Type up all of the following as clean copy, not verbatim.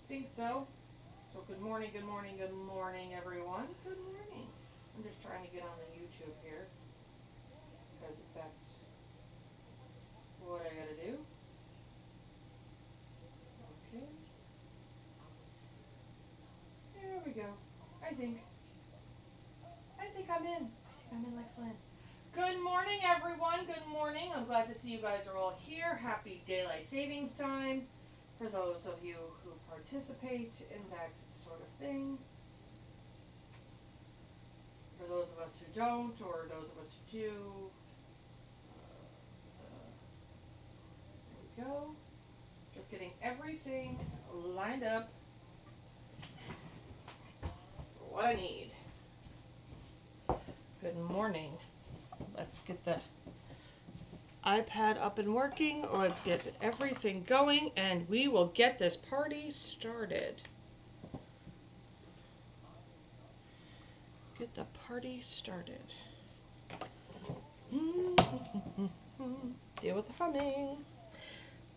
think so. So good morning, good morning, good morning, everyone. Good morning. I'm just trying to get on the YouTube here because that's what I gotta do. Okay. There we go. I think I'm in. I'm in like Flynn. Good morning, everyone. Good morning. I'm glad to see you guys are all here. Happy daylight savings time for those of you who participate in that sort of thing. For those of us who don't, or those of us who do, there we go. Just getting everything lined up for what I need. Good morning. Let's get the iPad up and working. Let's get everything going, and we will get this party started. Get the party started. Deal with the fumming.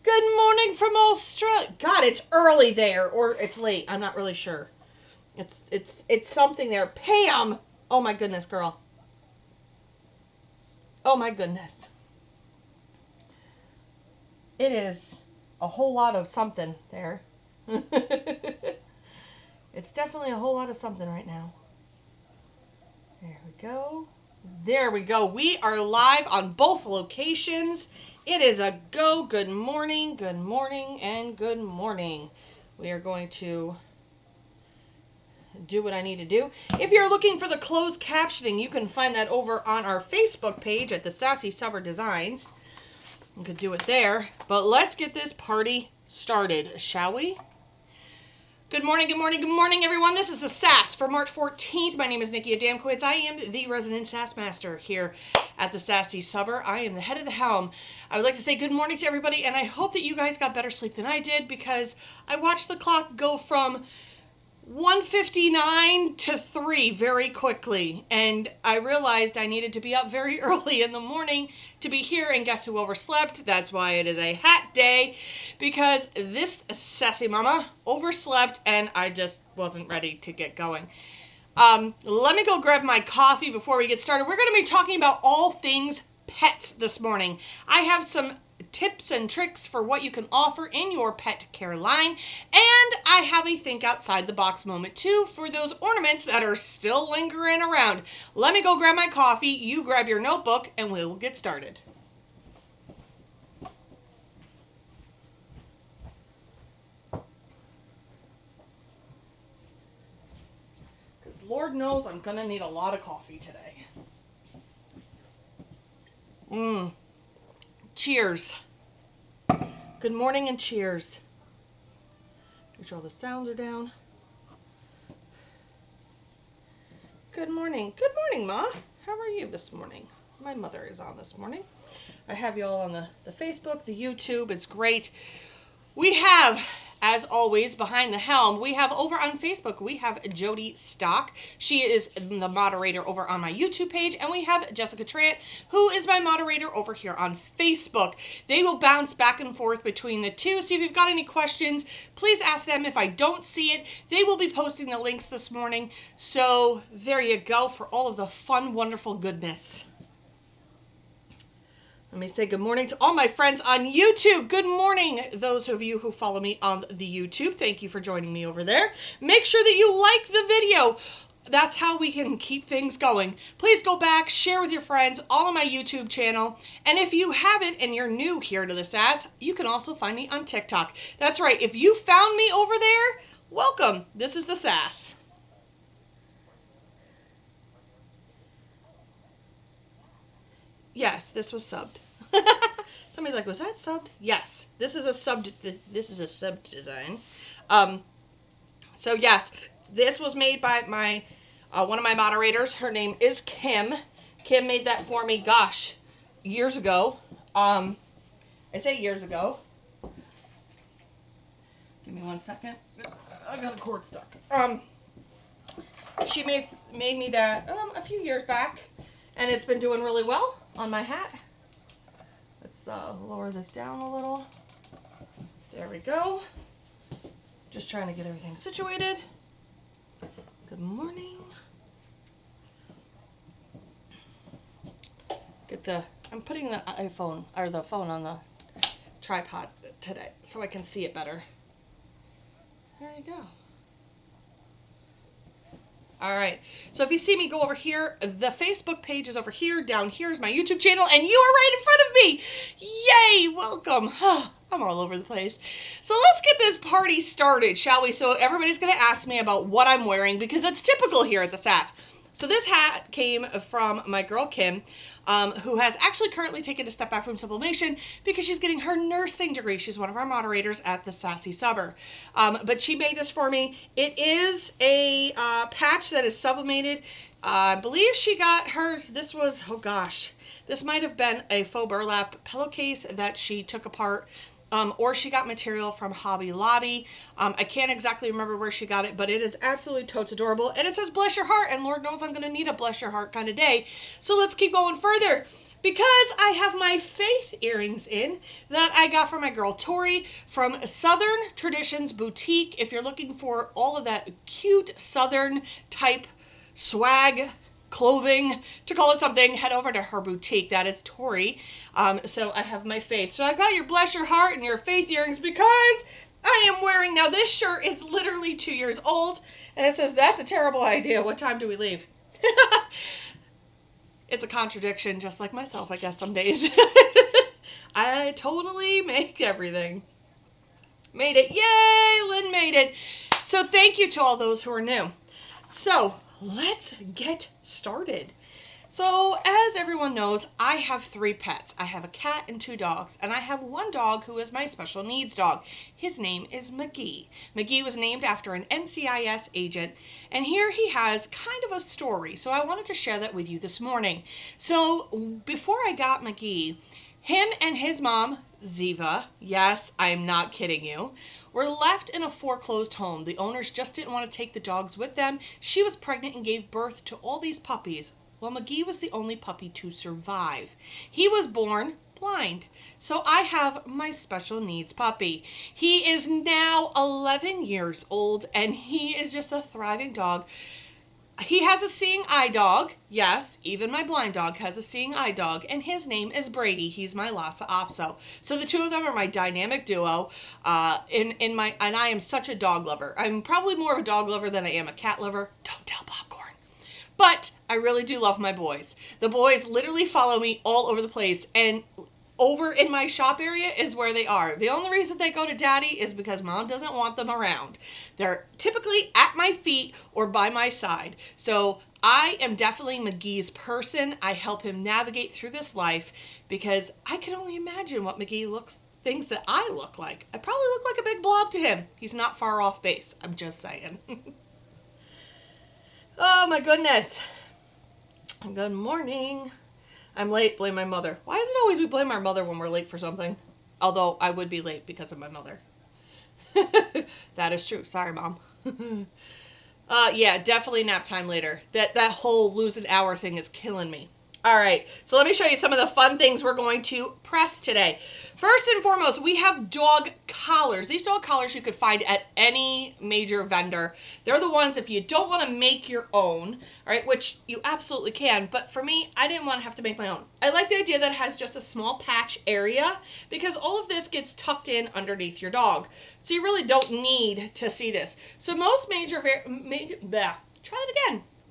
Good morning from Australia. God, it's early there, or it's late. I'm not really sure. It's something there. Pam. Oh my goodness, girl. Oh my goodness. It is a whole lot of something there. It's definitely a whole lot of something right now. There we go. There we go. We are live on both locations. It is a go. Good morning, and good morning. We are going to do what I need to do. If you're looking for the closed captioning, you can find that over on our Facebook page at the Sassy Summer Designs. You could do it there. But let's get this party started, shall we? Good morning, everyone. This is the Sass for March 14th. My name is Nikki Adamkowitz. I am the resident Sass Master here at the Sassy Summer. I am the head of the helm. I would like to say good morning to everybody, and I hope that you guys got better sleep than I did, because I watched the clock go from 1:59 to 3 very quickly, and I realized I needed to be up very early in the morning to be here, and guess who overslept? That's why it is a hat day, because this sassy mama overslept and I just wasn't ready to get going. Let me go grab my coffee before we get started. We're going to be talking about all things pets this morning. I have some tips and tricks for what you can offer in your pet care line, and I have a think outside the box moment too for those ornaments that are still lingering around. Let me go grab my coffee, you grab your notebook, and we will get started. Because Lord knows I'm gonna need a lot of coffee today. Cheers. Good morning and cheers. Make sure all the sounds are down. Good morning. Good morning, Ma. How are you this morning? My mother is on this morning. I have you all on the Facebook, the YouTube. It's great. We have, as always, behind the helm, we have over on Facebook, we have Jody Stock. She is the moderator over on my YouTube page, and we have Jessica Trant, who is my moderator over here on Facebook. They will bounce back and forth between the two, so if you've got any questions, please ask them. If I don't see it, they will be posting the links this morning. So there you go for all of the fun, wonderful goodness. Let me say good morning to all my friends on YouTube. Good morning, those of you who follow me on the YouTube. Thank you for joining me over there. Make sure that you like the video. That's how we can keep things going. Please go back, share with your friends, all on my YouTube channel. And if you haven't and you're new here to the Sass, you can also find me on TikTok. That's right. If you found me over there, welcome. This is the Sass. Yes, this was subbed. Somebody's like, was that subbed? Yes, this is a sub. This is a sub design. So yes, this was made by my one of my moderators. Her name is Kim. Kim made that for me. Gosh, years ago. I say years ago. Give me 1 second. I got a cord stuck. She made me that a few years back, and it's been doing really well on my hat. Let's lower this down a little. There we go. Just trying to get everything situated. Good morning. I'm putting the iPhone or the phone on the tripod today so I can see it better. There you go. All right. So if you see me go over here, the Facebook page is over here. Down here is my YouTube channel, and you are right in front of me. Yay! Welcome. I'm all over the place. So let's get this party started, shall we? So everybody's going to ask me about what I'm wearing because that's typical here at the Sass. So this hat came from my girl Kim, who has actually currently taken a step back from sublimation because she's getting her nursing degree. She's one of our moderators at the Sassy Subber. But she made this for me. It is a patch that is sublimated. I believe she got hers. This was, oh gosh, this might have been a faux burlap pillowcase that she took apart. Or she got material from Hobby Lobby. I can't exactly remember where she got it, but it is absolutely totes adorable. And it says bless your heart, and Lord knows I'm going to need a bless your heart kind of day. So let's keep going further. Because I have my faith earrings in that I got from my girl Tori from Southern Traditions Boutique. If you're looking for all of that cute Southern type swag, clothing, to call it something, head over to her boutique. That is Tori. So I have my faith. So I got your bless your heart and your faith earrings because I am wearing, now this shirt is literally 2 years old, and it says, that's a terrible idea. What time do we leave? It's a contradiction, just like myself, I guess, some days. I totally make everything. Made it. Yay! Lynn made it. So thank you to all those who are new. So let's get started. So as everyone knows, I have 3 pets. I have a cat and 2 dogs, and I have one dog who is my special needs dog. His name is McGee. McGee was named after an NCIS agent, and here he has kind of a story. So I wanted to share that with you this morning. So before I got McGee, him and his mom, Ziva, yes, I'm not kidding you, were left in a foreclosed home. The owners just didn't want to take the dogs with them. She was pregnant and gave birth to all these puppies. Well, McGee was the only puppy to survive. He was born blind. So I have my special needs puppy. He is now 11 years old, and he is just a thriving dog. He has a seeing eye dog. Yes, even my blind dog has a seeing eye dog, and his name is Brady. He's my Lhasa Apso. So the 2 of them are my dynamic duo. And I am such a dog lover. I'm probably more of a dog lover than I am a cat lover. Don't tell Popcorn. But I really do love my boys. The boys literally follow me all over the place, and over in my shop area is where they are. The only reason they go to daddy is because mom doesn't want them around. They're typically at my feet or by my side. So I am definitely McGee's person. I help him navigate through this life because I can only imagine what McGee thinks that I look like. I probably look like a big blob to him. He's not far off base. I'm just saying. Oh my goodness. Good morning. I'm late, blame my mother. Why is it always we blame our mother when we're late for something? Although I would be late because of my mother. That is true. Sorry, Mom. Yeah, definitely nap time later. That whole lose an hour thing is killing me. All right, so let me show you some of the fun things we're going to press today. First and foremost, we have dog collars. These dog collars you could find at any major vendor. They're the ones if you don't want to make your own, all right, which you absolutely can, but for me, I didn't want to have to make my own. I like the idea that it has just a small patch area because all of this gets tucked in underneath your dog. So you really don't need to see this. So most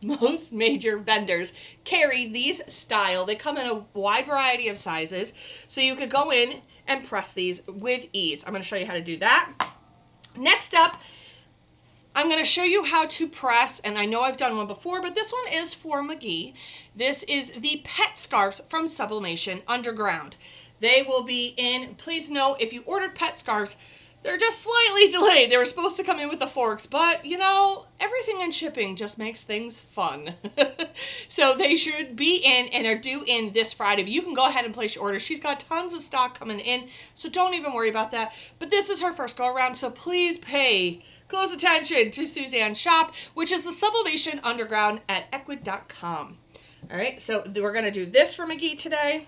most major vendors carry these style. They come in a wide variety of sizes, so you could go in and press these with ease. I'm going to show you how to do that. Next up, I'm going to show you how to press, and I know I've done one before, but this one is for McGee. This is the pet scarves from Sublimation Underground. They will be in, please know, if you ordered pet scarves, they're just slightly delayed. They were supposed to come in with the forks, but, you know, everything in shipping just makes things fun. So they should be in and are due in this Friday. But you can go ahead and place your order. She's got tons of stock coming in, so don't even worry about that. But this is her first go-around, so please pay close attention to Suzanne's shop, which is the Sublimation Underground at equid.com. All right, so we're going to do this for McGee today.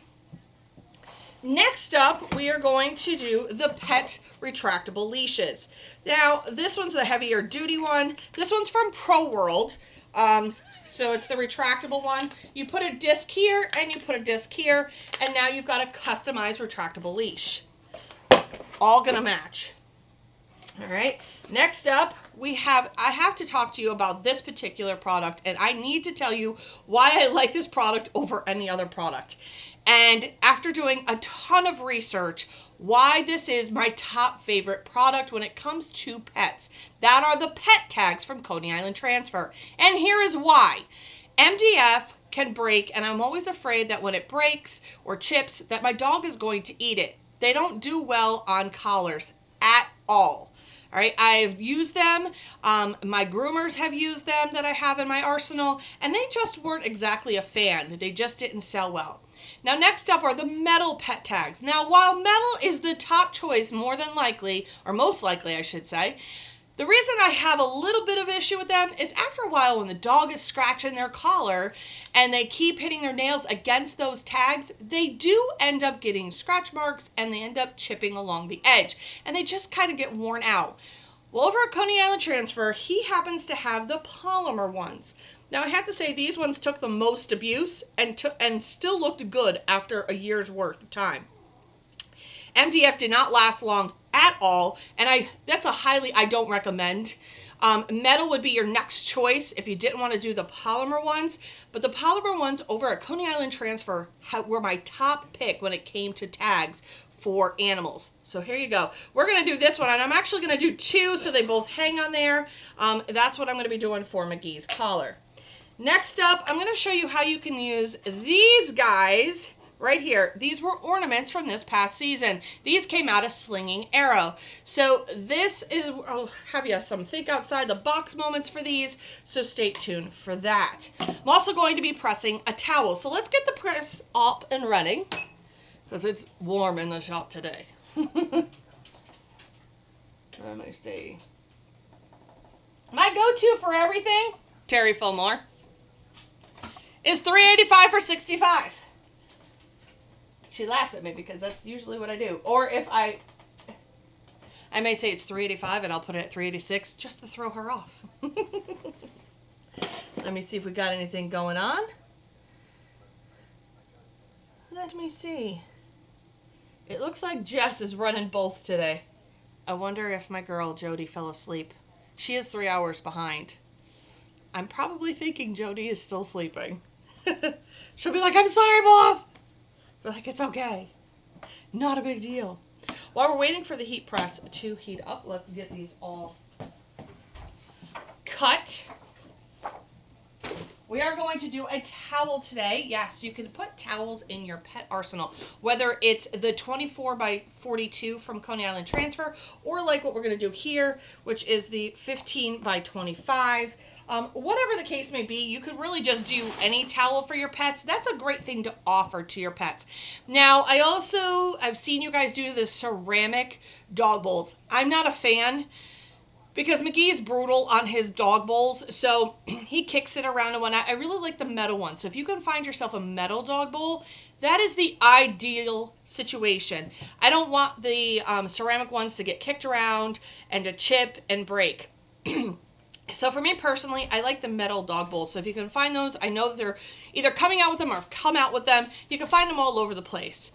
Next up, we are going to do the pet retractable leashes. Now, this one's a heavier duty one. This one's from Pro World. So it's the retractable one. You put a disc here and you put a disc here, and now you've got a customized retractable leash. All gonna match. All right. Next up, I have to talk to you about this particular product, and I need to tell you why I like this product over any other product. And after doing a ton of research, why this is my top favorite product when it comes to pets. That are the pet tags from Coney Island Transfer. And here is why. MDF can break, and I'm always afraid that when it breaks or chips, that my dog is going to eat it. They don't do well on collars at all. All right, I've used them. My groomers have used them that I have in my arsenal, and they just weren't exactly a fan. They just didn't sell well. Now, next up are the metal pet tags. Now, while metal is the top choice, more than likely, or most likely, I should say, the reason I have a little bit of issue with them is after a while when the dog is scratching their collar and they keep hitting their nails against those tags, they do end up getting scratch marks and they end up chipping along the edge and they just kind of get worn out. Well, over at Coney Island Transfer, he happens to have the polymer ones. Now, I have to say these ones took the most abuse and still looked good after a year's worth of time. MDF did not last long at all, and that's a I don't recommend. Metal would be your next choice if you didn't want to do the polymer ones, but the polymer ones over at Coney Island Transfer were my top pick when it came to tags for animals. So here you go. We're going to do this one, and I'm actually going to do two so they both hang on there. That's what I'm going to be doing for McGee's collar. Next up, I'm going to show you how you can use these guys right here. These were ornaments from this past season. These came out of Slinging Arrow. So this is, I'll have you some think outside the box moments for these, so stay tuned for that. I'm also going to be pressing a towel. So let's get the press up and running, because it's warm in the shop today. Let me see. My go-to for everything, Terry Fillmore, is $3.85 for 65. She laughs at me because that's usually what I do. Or if I may say it's $3.85 and I'll put it at $3.86 just to throw her off. Let me see if we got anything going on. Let me see. It looks like Jess is running both today. I wonder if my girl Jody fell asleep. She is 3 hours behind. I'm probably thinking Jody is still sleeping. She'll be like, I'm sorry, boss. But like, it's okay. Not a big deal. While we're waiting for the heat press to heat up, let's get these all cut. We are going to do a towel today. Yes, you can put towels in your pet arsenal, whether it's the 24 by 42 from Coney Island Transfer, or like what we're going to do here, which is the 15 by 25. Whatever the case may be, you could really just do any towel for your pets. That's a great thing to offer to your pets. Now, I've seen you guys do the ceramic dog bowls. I'm not a fan because McGee is brutal on his dog bowls, so he kicks it around and whatnot. I really like the metal one. So if you can find yourself a metal dog bowl, that is the ideal situation. I don't want the ceramic ones to get kicked around and to chip and break. So for me personally, I like the metal dog bowls. So if you can find those, I know that they're either coming out with them or have come out with them. You can find them all over the place.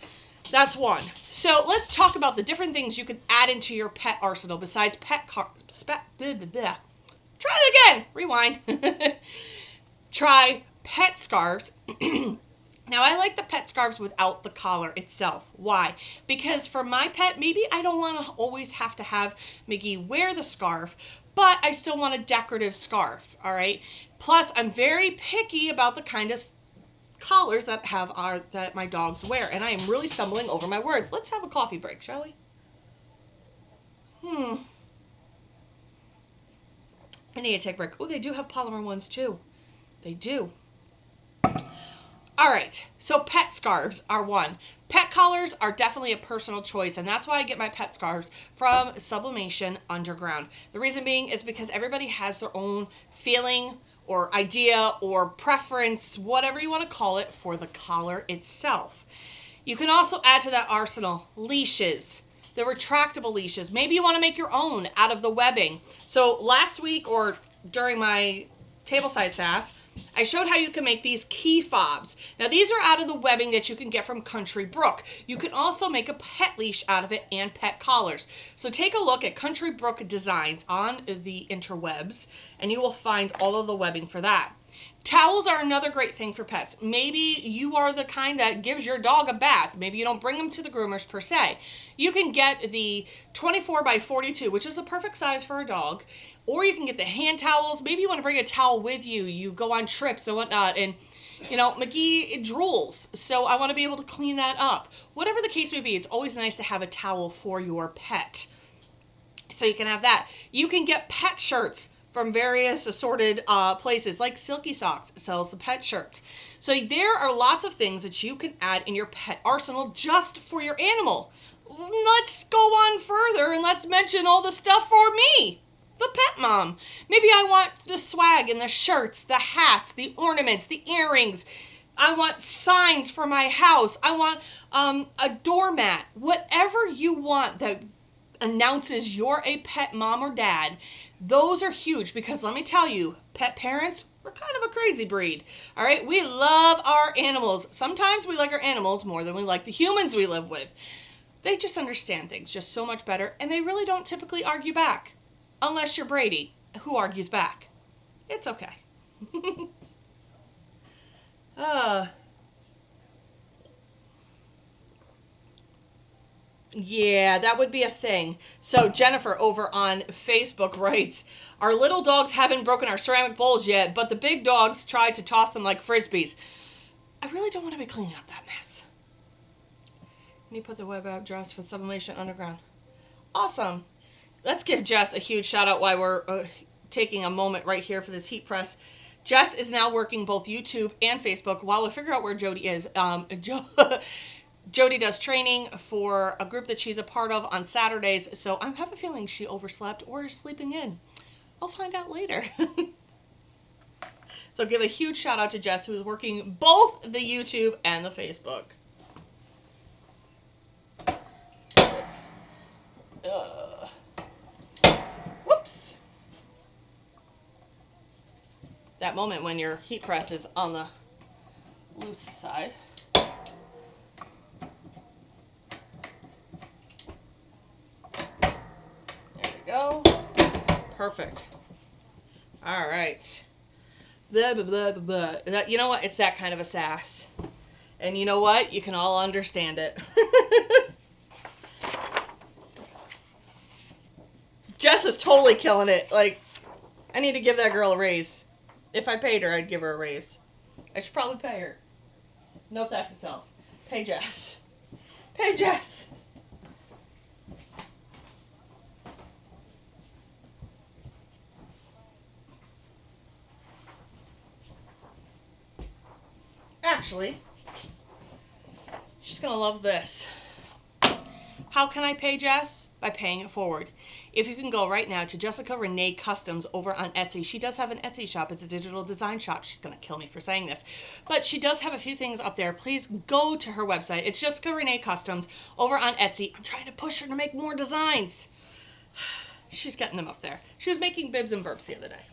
That's one. So let's talk about the different things you can add into your pet arsenal besides Try it again. Rewind. Try pet scarves. Now, I like the pet scarves without the collar itself. Why? Because for my pet, maybe I don't want to always have to have McGee wear the scarf, but I still want a decorative scarf, all right? Plus, I'm very picky about the kind of collars that my dogs wear, and I am really stumbling over my words. Let's have a coffee break, shall we? I need to take a break. Oh, they do have polymer ones too. They do. All right, so pet scarves are one. Pet collars are definitely a personal choice, and that's why I get my pet scarves from Sublimation Underground. The reason being is because everybody has their own feeling or idea or preference, whatever you want to call it, for the collar itself. You can also add to that arsenal leashes, the retractable leashes. Maybe you want to make your own out of the webbing. So last week, or during my tableside sass, I showed how you can make these key fobs. Now these are out of the webbing that you can get from Country Brook. You can also make a pet leash out of it and pet collars. So take a look at Country Brook Designs on the interwebs and you will find all of the webbing for that. Towels are another great thing for pets. Maybe you are the kind that gives your dog a bath. Maybe you don't bring them to the groomers per se. You can get the 24 by 42, which is a perfect size for a dog. Or you can get the hand towels. Maybe you want to bring a towel with you. You go on trips and whatnot. And, you know, McGee drools. So I want to be able to clean that up. Whatever the case may be, it's always nice to have a towel for your pet. So you can have that. You can get pet shirts from various assorted places, like Silky Socks sells the pet shirts. So there are lots of things that you can add in your pet arsenal just for your animal. Let's go on further and let's mention all the stuff for me, the pet mom. Maybe I want the swag and the shirts, the hats, the ornaments, the earrings. I want signs for my house. I want a doormat. Whatever you want that announces you're a pet mom or dad, those are huge, because let me tell you, pet parents, we're kind of a crazy breed. All right, we love our animals. Sometimes we like our animals more than we like the humans we live with. They just understand things just so much better, and they really don't typically argue back. Unless you're Brady, who argues back. It's okay. Yeah, that would be a thing. So Jennifer over on Facebook writes, our little dogs haven't broken our ceramic bowls yet, but the big dogs tried to toss them like frisbees. I really don't want to be cleaning up that mess. And you put the web app dress for Sublimation Underground. Awesome. Let's give Jess a huge shout out while we're taking a moment right here for this heat press. Jess is now working both YouTube and Facebook while we figure out where Jody is. Jody does training for a group that she's a part of on Saturdays, so I have a feeling she overslept or is sleeping in. I'll find out later. So give a huge shout out to Jess, who is working both the YouTube and the Facebook. Whoops. That moment when your heat press is on the loose side. Go. Perfect. All right. Blah, blah, blah, blah, blah. You know what? It's that kind of a sass. And you know what? You can all understand it. Jess is totally killing it. Like, I need to give that girl a raise. If I paid her, I'd give her a raise. I should probably pay her. Note that to self. Pay Jess. Pay Jess. Actually, she's going to love this. How can I pay Jess? By paying it forward. If you can go right now to Jessica Renee Customs over on Etsy. She does have an Etsy shop. It's a digital design shop. She's going to kill me for saying this. But she does have a few things up there. Please go to her website. It's Jessica Renee Customs over on Etsy. I'm trying to push her to make more designs. She's getting them up there. She was making bibs and burps the other day.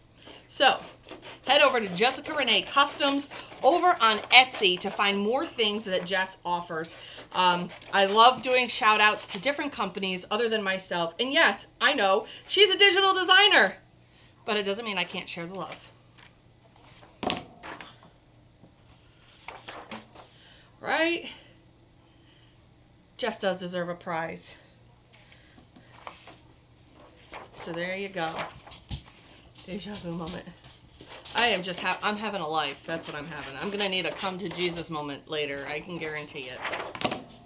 So, head over to Jessica Renee Customs over on Etsy to find more things that Jess offers. I love doing shout outs to different companies other than myself. And yes, I know, she's a digital designer, but it doesn't mean I can't share the love. Right? Jess does deserve a prize. So there you go. Deja vu moment. I am just I'm having a life. That's what I'm having. I'm gonna need a come to Jesus moment later. I can guarantee it.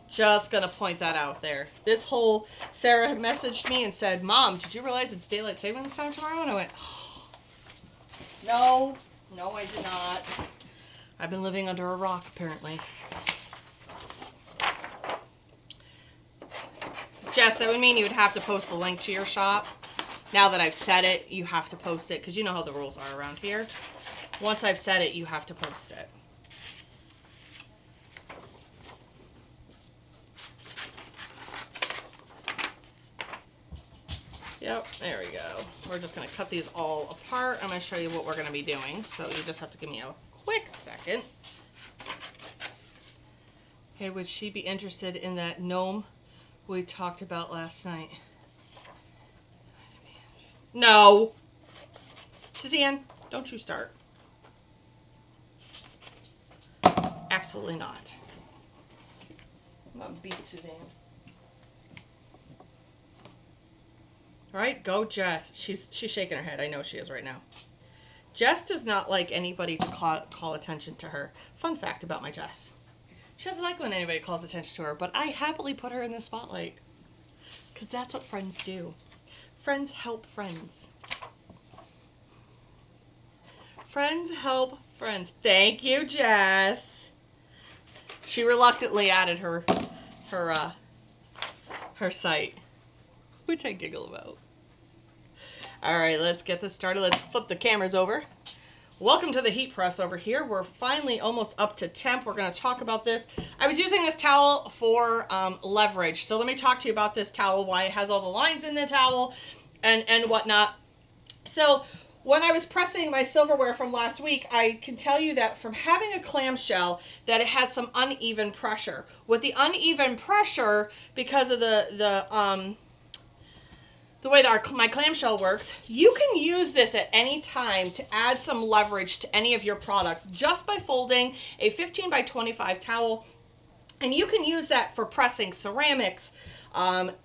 Just gonna point that out there. This whole Sarah messaged me and said, "Mom, did you realize it's daylight savings time tomorrow?" And I went, "No, no, I did not. I've been living under a rock apparently." Jess, that would mean you would have to post a link to your shop. Now that I've said it, you have to post it, because you know how the rules are around here. Once I've said it, you have to post it. Yep, there we go. We're just going to cut these all apart. I'm going to show you what we're going to be doing. So you just have to give me a quick second. Hey, would she be interested in that gnome we talked about last night? No. Suzanne, don't you start. Absolutely not. I'm going to beat Suzanne. All right, go Jess. She's shaking her head. I know she is right now. Jess does not like anybody to call attention to her. Fun fact about my Jess. She doesn't like when anybody calls attention to her, but I happily put her in the spotlight. Because that's what friends do. Friends help friends. Friends help friends. Thank you, Jess. She reluctantly added her site, which I giggle about. All right, let's get this started. Let's flip the cameras over. Welcome to the heat press over here. We're finally almost up to temp. We're going to talk about this. I was using this towel for leverage. So let me talk to you about this towel, why it has all the lines in the towel and whatnot. So when I was pressing my silverware from last week, I can tell you that from having a clamshell that it has some uneven pressure. With the uneven pressure, because of the way that my clamshell works, you can use this at any time to add some leverage to any of your products just by folding a 15 by 25 towel. And you can use that for pressing ceramics,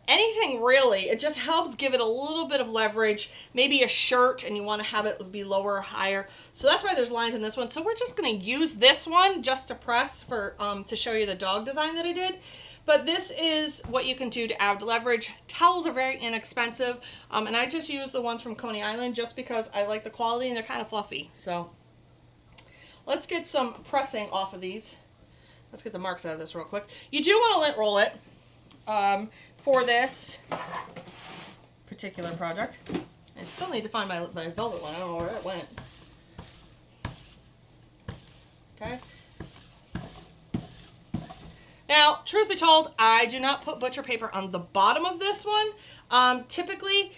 anything really. It just helps give it a little bit of leverage, maybe a shirt and you want to have it be lower or higher. So that's why there's lines in this one. So we're just going to use this one just to press for to show you the dog design that I did. But this is what you can do to add leverage. Towels are very inexpensive, and I just use the ones from Coney Island just because I like the quality and they're kind of fluffy. So let's get some pressing off of these. Let's get the marks out of this real quick. You do want to lint roll it for this particular project. I still need to find my velvet one. I don't know where it went. Okay. Now, truth be told, I do not put butcher paper on the bottom of this one. Typically,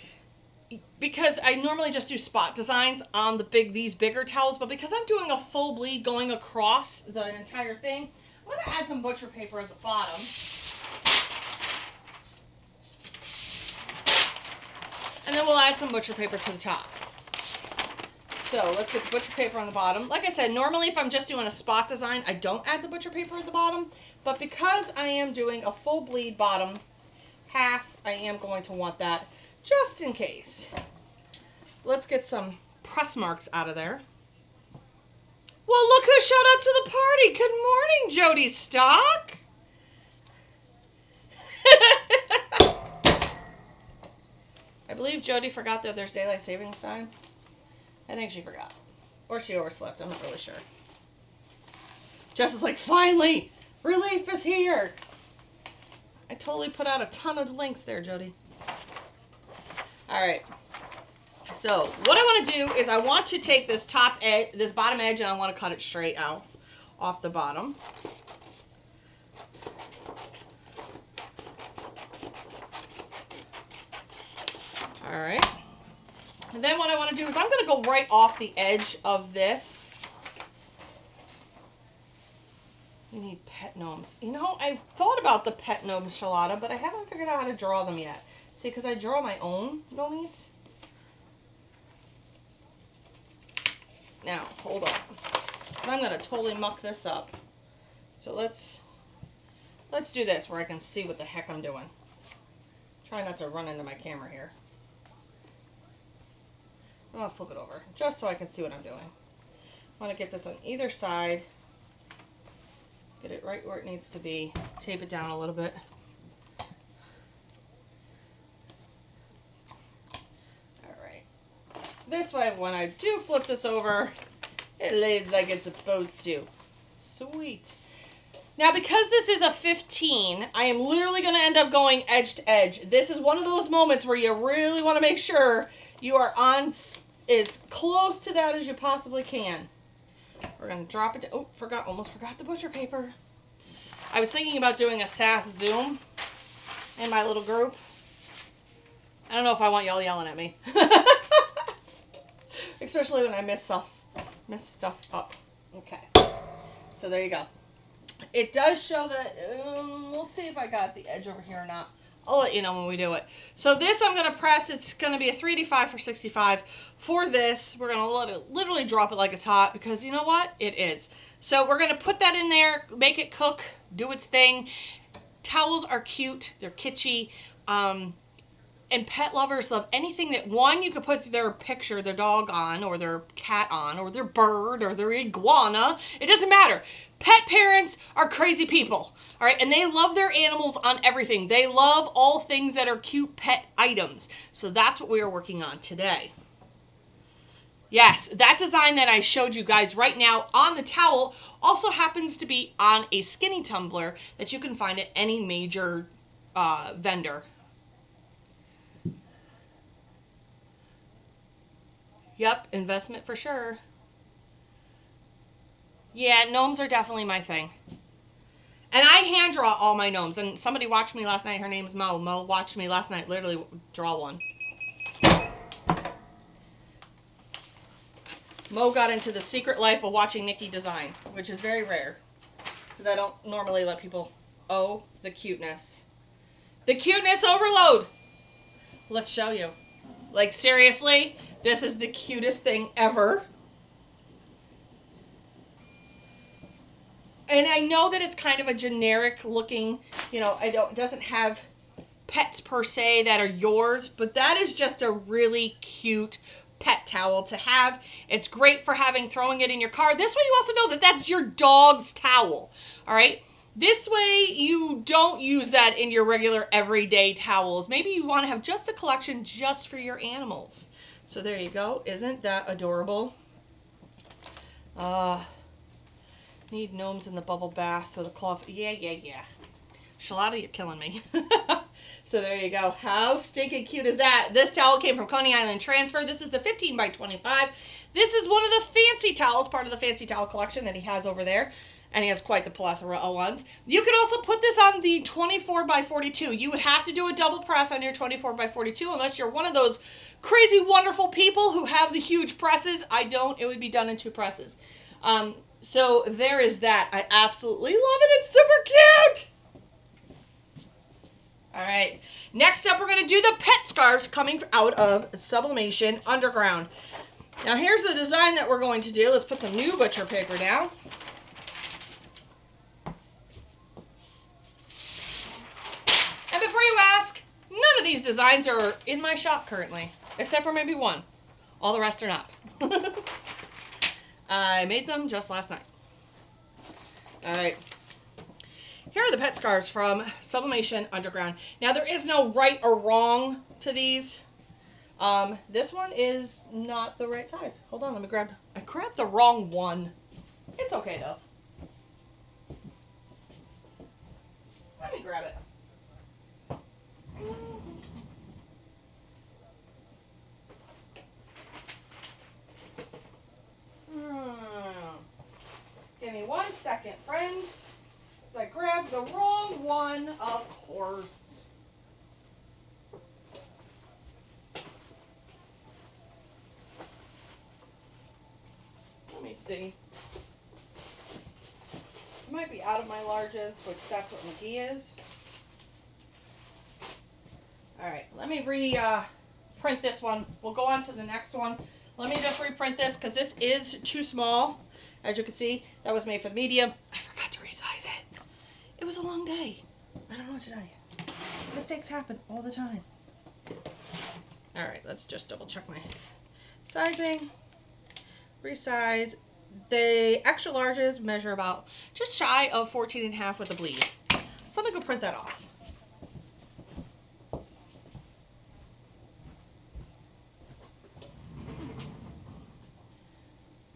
because I normally just do spot designs on these bigger towels, but because I'm doing a full bleed going across the entire thing, I'm going to add some butcher paper at the bottom. And then we'll add some butcher paper to the top. So let's get the butcher paper on the bottom. Like I said, normally if I'm just doing a spot design, I don't add the butcher paper at the bottom. But because I am doing a full bleed bottom half, I am going to want that just in case. Let's get some press marks out of there. Well, look who showed up to the party. Good morning, Jody Stock. I believe Jody forgot that there's daylight savings time. I think she forgot. Or she overslept. I'm not really sure. Jess is like, finally, relief is here. I totally put out a ton of links there, Jody. All right. So what I want to do is I want to take this top edge, this bottom edge, and I want to cut it straight out off the bottom. All right. And then what I want to do is I'm going to go right off the edge of this. You need pet gnomes. You know, I've thought about the pet gnomes, Shalata, but I haven't figured out how to draw them yet. See, because I draw my own gnomies. Now, hold on. I'm going to totally muck this up. So let's do this where I can see what the heck I'm doing. Try not to run into my camera here. I'll flip it over just so I can see what I'm doing. I want to get this on either side. Get it right where it needs to be. Tape it down a little bit. Alright. This way, when I do flip this over, it lays like it's supposed to. Sweet. Now, because this is a 15, I am literally going to end up going edge to edge. This is one of those moments where you really want to make sure you are on as close to that as you possibly can. We're going to drop it. Oh, almost forgot the butcher paper. I was thinking about doing a Sass Zoom in my little group. I don't know if I want y'all yelling at me. Especially when I miss stuff up. Okay. So there you go. It does show that, we'll see if I got the edge over here or not. I'll let you know when we do it. So this I'm going to press. It's going to be a 3D5 for 65. For this, we're going to let it literally drop it like it's hot because you know what? It is. So we're going to put that in there, make it cook, do its thing. Towels are cute. They're kitschy. And pet lovers love anything that, one, you could put their picture, their dog on, or their cat on, or their bird, or their iguana. It doesn't matter. Pet parents are crazy people, all right? And they love their animals on everything. They love all things that are cute pet items. So that's what we are working on today. Yes, that design that I showed you guys right now on the towel also happens to be on a skinny tumbler that you can find at any major vendor. Yep, investment for sure. Yeah, gnomes are definitely my thing. And I hand draw all my gnomes. And somebody watched me last night. Her name's Mo. Mo watched me last night literally draw one. Mo got into the secret life of watching Nikki design, which is very rare. Because I don't normally let people... Oh, the cuteness. The cuteness overload! Let's show you. Like, seriously, this is the cutest thing ever. And I know that it's kind of a generic looking, you know, it doesn't have pets per se that are yours, but that is just a really cute pet towel to have. It's great for throwing it in your car. This way you also know that that's your dog's towel, all right? This way you don't use that in your regular everyday towels. Maybe you want to have just a collection just for your animals. So there you go. Isn't that adorable? Need gnomes in the bubble bath with a cloth. Yeah. Shalada, you're killing me. So there you go. How stinking cute is that? This towel came from Coney Island Transfer. This is the 15 by 25. This is one of the fancy towels, part of the fancy towel collection that he has over there. And he has quite the plethora of ones. You could also put this on the 24 by 42. You would have to do a double press on your 24 by 42 unless you're one of those crazy, wonderful people who have the huge presses. I don't. It would be done in 2 presses. So there is that. I absolutely love it. It's super cute. All right. Next up, we're going to do the pet scarves coming out of Sublimation Underground. Now, here's the design that we're going to do. Let's put some new butcher paper down. And before you ask, none of these designs are in my shop currently, except for maybe one. All the rest are not. I made them just last night. All right. Here are the pet scarves from Sublimation Underground. Now, there is no right or wrong to these. This one is not the right size. Hold on, let me grab... I grabbed the wrong one. It's okay, though. Let me grab it. Give me 1 second, friends. So I grabbed the wrong one, of course. Let me see. It might be out of my larges, which that's what McGee is. All right, let me print this one. We'll go on to the next one. Let me just reprint this because this is too small. As you can see, that was made for the medium. I forgot to resize it. It was a long day. I don't know what to tell you. Mistakes happen all the time. All right, let's just double check my sizing. Resize. The extra larges measure about just shy of 14.5 with a bleed. So let me go print that off.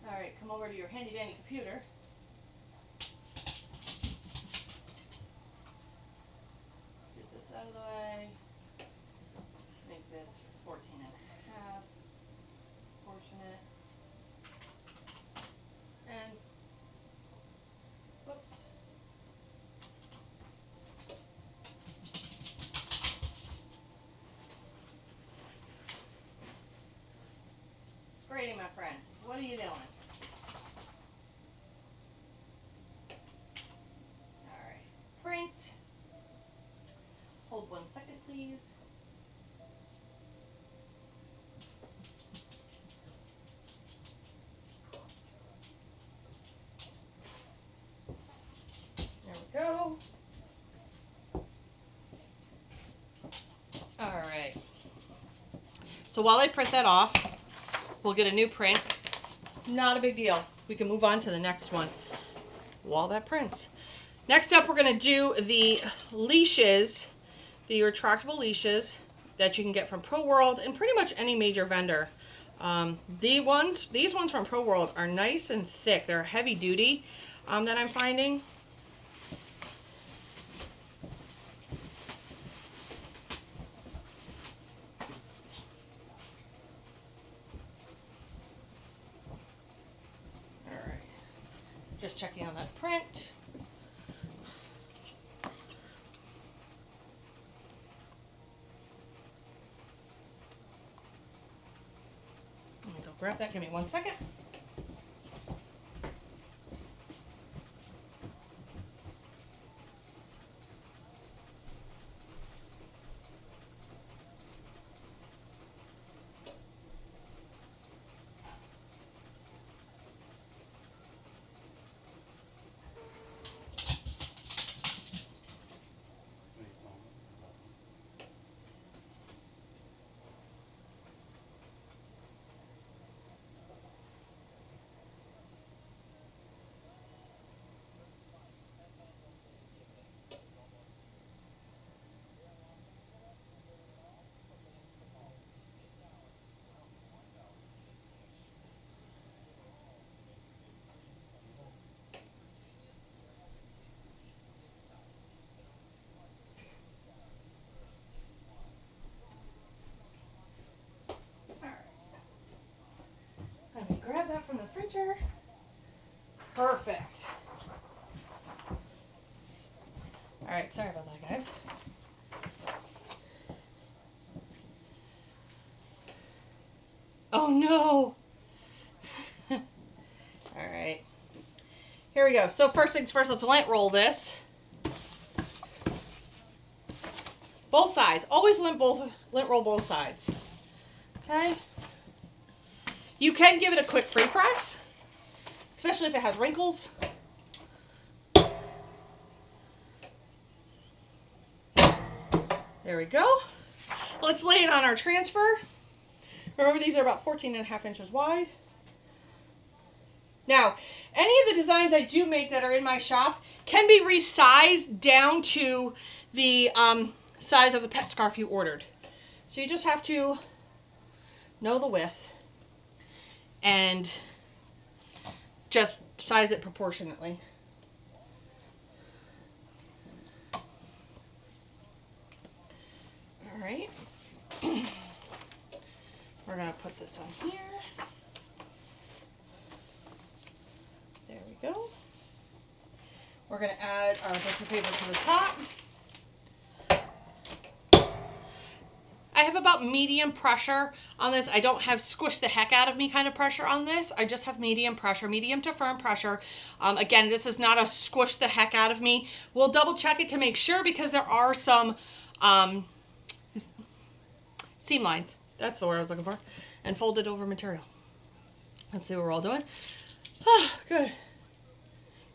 All right, come over to your handy dandy computer. Get this out of the way. Make this 14.5. Portion it. And, whoops. Brady, my friend, what are you doing? All right, print. Hold 1 second, please. There we go. All right. So while I print that off, we'll get a new print. Not a big deal. We can move on to the next one while that prints. Next up, we're going to do the leashes, the retractable leashes that you can get from Pro World and pretty much any major vendor. These ones from Pro World are nice and thick. They're heavy duty that I'm finding. All right, just checking on that print. Let me go grab that. Give me 1 second. Let me grab that from the printer. Perfect. All right, sorry about that, guys. Oh no. All right. Here we go. So first things first, let's lint roll this. Both sides. Always lint roll both sides. Okay. You can give it a quick free press, especially if it has wrinkles. There we go. Let's lay it on our transfer. Remember, these are about 14.5 inches wide. Now, any of the designs I do make that are in my shop can be resized down to the size of the pet scarf you ordered. So you just have to know the width and just size it proportionately. All right. We're going to put this on here. There we go. We're going to add our butcher paper to the top. I have about medium pressure on this. I don't have squish the heck out of me kind of pressure on this. I just have medium pressure, medium to firm pressure. Again, this is not a squish the heck out of me. We'll double check it to make sure because there are some seam lines. That's the word I was looking for. And folded over material. Let's see what we're all doing. Ah, good.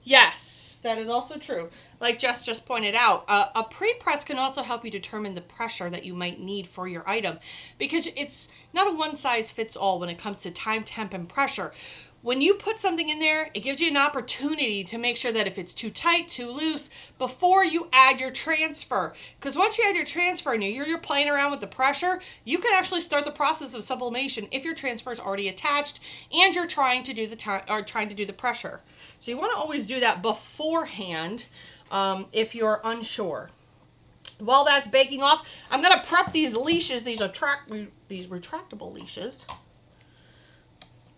Yes, that is also true. Like Jess just pointed out, a pre-press can also help you determine the pressure that you might need for your item because it's not a one-size-fits-all when it comes to time, temp, and pressure. When you put something in there, it gives you an opportunity to make sure that if it's too tight, too loose, before you add your transfer. Because once you add your transfer and you're playing around with the pressure, you can actually start the process of sublimation if your transfer is already attached and you're trying to do the pressure. So you want to always do that beforehand if you're unsure. While that's baking off, I'm going to prep these leashes, these retractable leashes.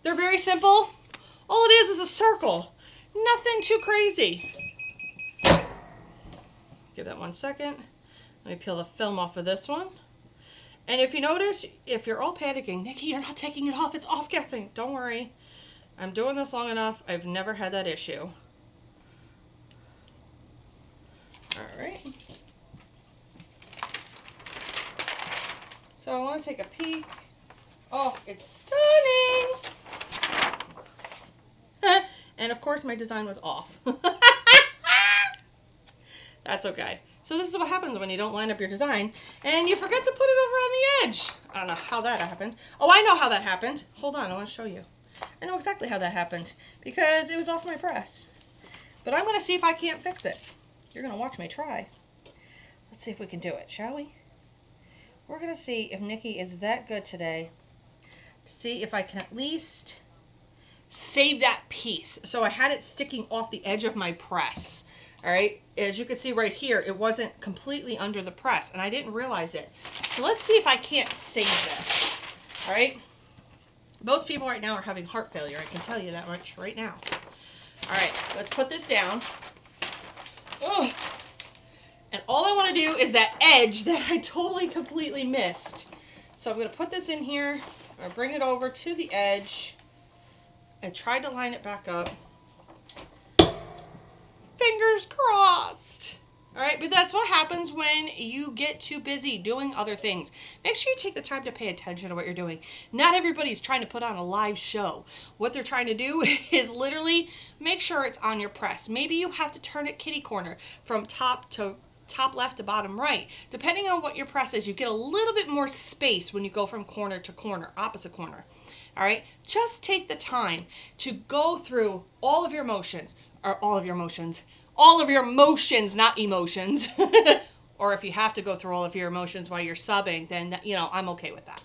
They're very simple. All it is a circle. Nothing too crazy. Give that 1 second. Let me peel the film off of this one. And if you notice, if you're all panicking, Nikki, you're not taking it off, it's off-gassing. Don't worry. I'm doing this long enough. I've never had that issue. All right. So I want to take a peek. Oh, it's stunning. And of course my design was off. That's okay. So this is what happens when you don't line up your design and you forget to put it over on the edge. I don't know how that happened. Oh, I know how that happened. Hold on, I want to show you. I know exactly how that happened because it was off my press. But I'm going to see if I can't fix it. You're going to watch me try. Let's see if we can do it, shall we? We're going to see if Nikki is that good today. See if I can at least save that piece. So I had it sticking off the edge of my press. All right, as you can see right here, it wasn't completely under the press, and I didn't realize it. So let's see if I can't save this. All right, most people right now are having heart failure. I can tell you that much right now. All right, let's put this down. Ugh. And all I want to do is that edge that I totally, completely missed. So I'm going to put this in here, or bring it over to the edge, and try to line it back up. Fingers crossed. All right, but that's what happens when you get too busy doing other things. Make sure you take the time to pay attention to what you're doing. Not everybody's trying to put on a live show. What they're trying to do is literally make sure it's on your press. Maybe you have to turn it kitty corner from top left to bottom right. Depending on what your press is, you get a little bit more space when you go from corner to corner, opposite corner. All right, just take the time to go through all of your motions. Or all of your motions, not emotions. Or if you have to go through all of your emotions while you're subbing, then, you know, I'm okay with that.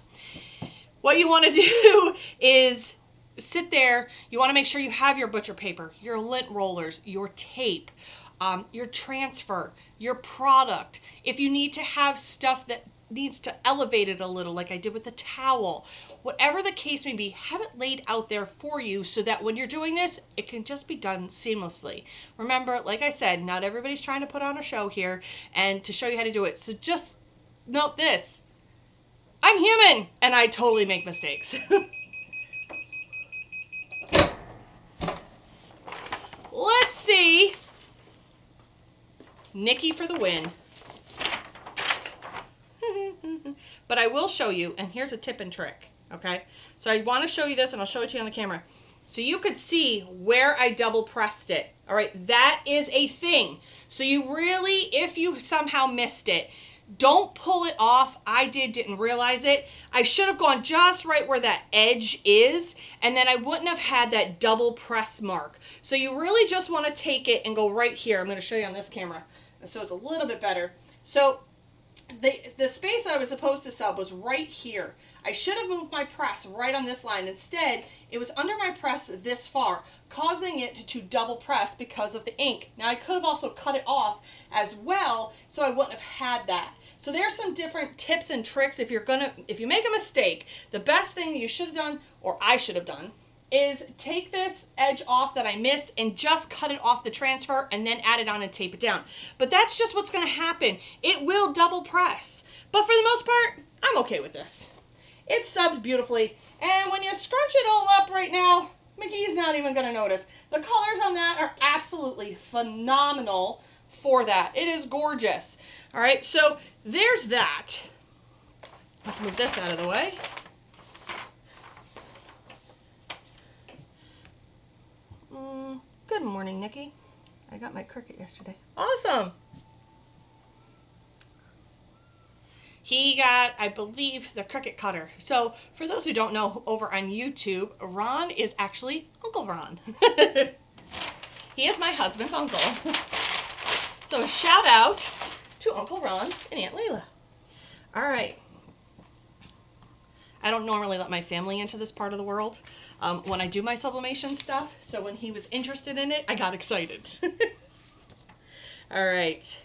What you want to do is sit there. You want to make sure you have your butcher paper, your lint rollers, your tape, your transfer, your product. If you need to have stuff that needs to elevate it a little, like I did with the towel, whatever the case may be, have it laid out there for you so that when you're doing this, it can just be done seamlessly. Remember, like I said, not everybody's trying to put on a show here and to show you how to do it. So just note this. I'm human and I totally make mistakes. Let's see. Nikki for the win. But I will show you, and here's a tip and trick, okay? So I want to show you this, and I'll show it to you on the camera. So you could see where I double pressed it, all right? That is a thing. So you really, if you somehow missed it, don't pull it off. I didn't realize it. I should have gone just right where that edge is, and then I wouldn't have had that double press mark. So you really just want to take it and go right here. I'm going to show you on this camera, so it's a little bit better. So the space that I was supposed to sub was right here. I should have moved my press right on this line. Instead, it was under my press this far, causing it to double press because of the ink. Now, I could have also cut it off as well, so I wouldn't have had that. So there's some different tips and tricks. If you make a mistake, the best thing you should have done, or I should have done, is take this edge off that I missed and just cut it off the transfer and then add it on and tape it down. But that's just what's going to happen. It will double press. But for the most part, I'm okay with this. It's subbed beautifully. And when you scrunch it all up right now, Mickey's not even going to notice. The colors on that are absolutely phenomenal for that. It is gorgeous. All right, so there's that. Let's move this out of the way. Good morning, Nikki. I got my Cricut yesterday. Awesome. He got, I believe, the Cricut cutter. So for those who don't know, over on YouTube, Ron is actually Uncle Ron. He is my husband's uncle. So shout out to Uncle Ron and Aunt Layla. All right. I don't normally let my family into this part of the world when I do my sublimation stuff. So when he was interested in it, I got excited. All right.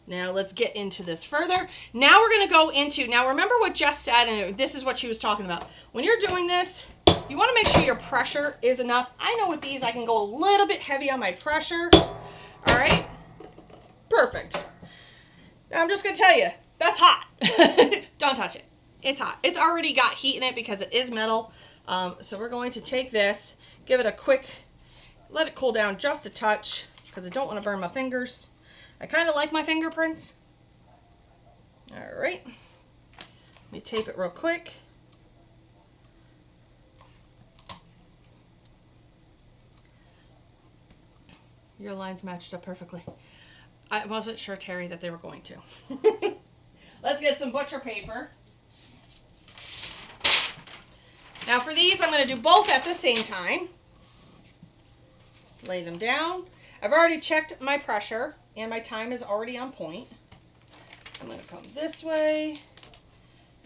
Now let's get into this further. Now we're going to go into, now remember what Jess said, and this is what she was talking about. When you're doing this, you want to make sure your pressure is enough. I know with these I can go a little bit heavy on my pressure. All right. Perfect. Now I'm just going to tell you, That's hot. Don't touch it. It's hot. It's already got heat in it because it is metal. So we're going to take this, give it a quick, let it cool down just a touch because I don't want to burn my fingers. I kind of like my fingerprints. All right. Let me tape it real quick. Your lines matched up perfectly. I wasn't sure, Terry, that they were going to. Let's get some butcher paper. Now for these, I'm going to do both at the same time. Lay them down. I've already checked my pressure and my time is already on point. I'm going to come this way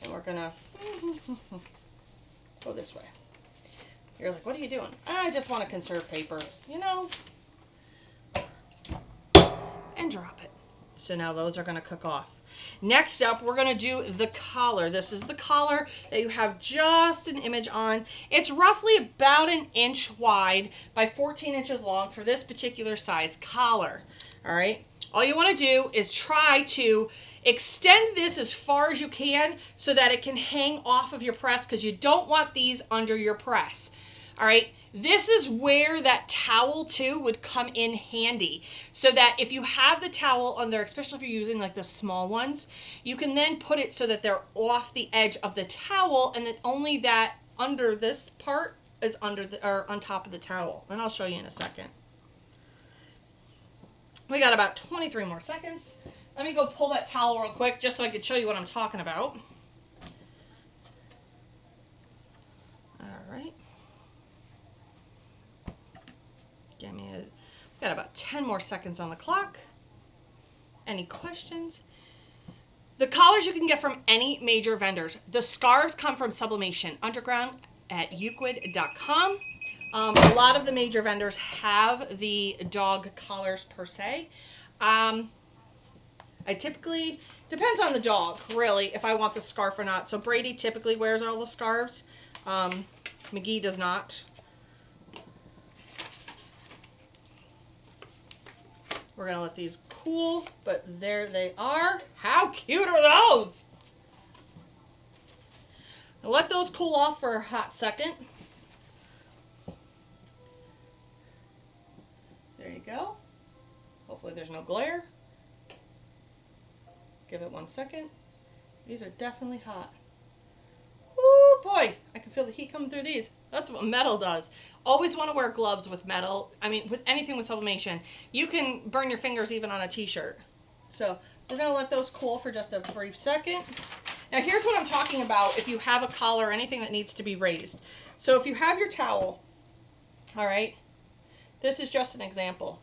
and we're going to go this way. You're like, what are you doing? I just want to conserve paper, you know, and drop it. So now those are going to cook off. Next up, we're going to do the collar. This is the collar that you have just an image on. It's roughly about 1 inch wide by 14 inches long for this particular size collar. All right. All you want to do is try to extend this as far as you can so that it can hang off of your press because you don't want these under your press. All right. This is where that towel too would come in handy so that if you have the towel on there, especially if you're using like the small ones, you can then put it so that they're off the edge of the towel and then only that under this part is under the, or on top of the towel. And I'll show you in a second. We got about 23 more seconds. Let me go pull that towel real quick just so I can show you what I'm talking about. All right. Got about 10 more seconds on the clock. Any questions? The collars you can get from any major vendors. The scarves come from Sublimation Underground at euclid.com. A lot of the major vendors have the dog collars per se. I typically, depends on the dog, really, if I want the scarf or not. So Brady typically wears all the scarves. McGee does not. We're going to let these cool, but there they are. How cute are those? Now let those cool off for a hot second. There you go. Hopefully there's no glare. Give it 1 second. These are definitely hot. Oh boy, I can feel the heat coming through these. That's what metal does. Always want to wear gloves with metal. I mean, with anything with sublimation. You can burn your fingers even on a t-shirt. So we're going to let those cool for just a brief second. Now here's what I'm talking about if you have a collar or anything that needs to be raised. So if you have your towel, all right, this is just an example.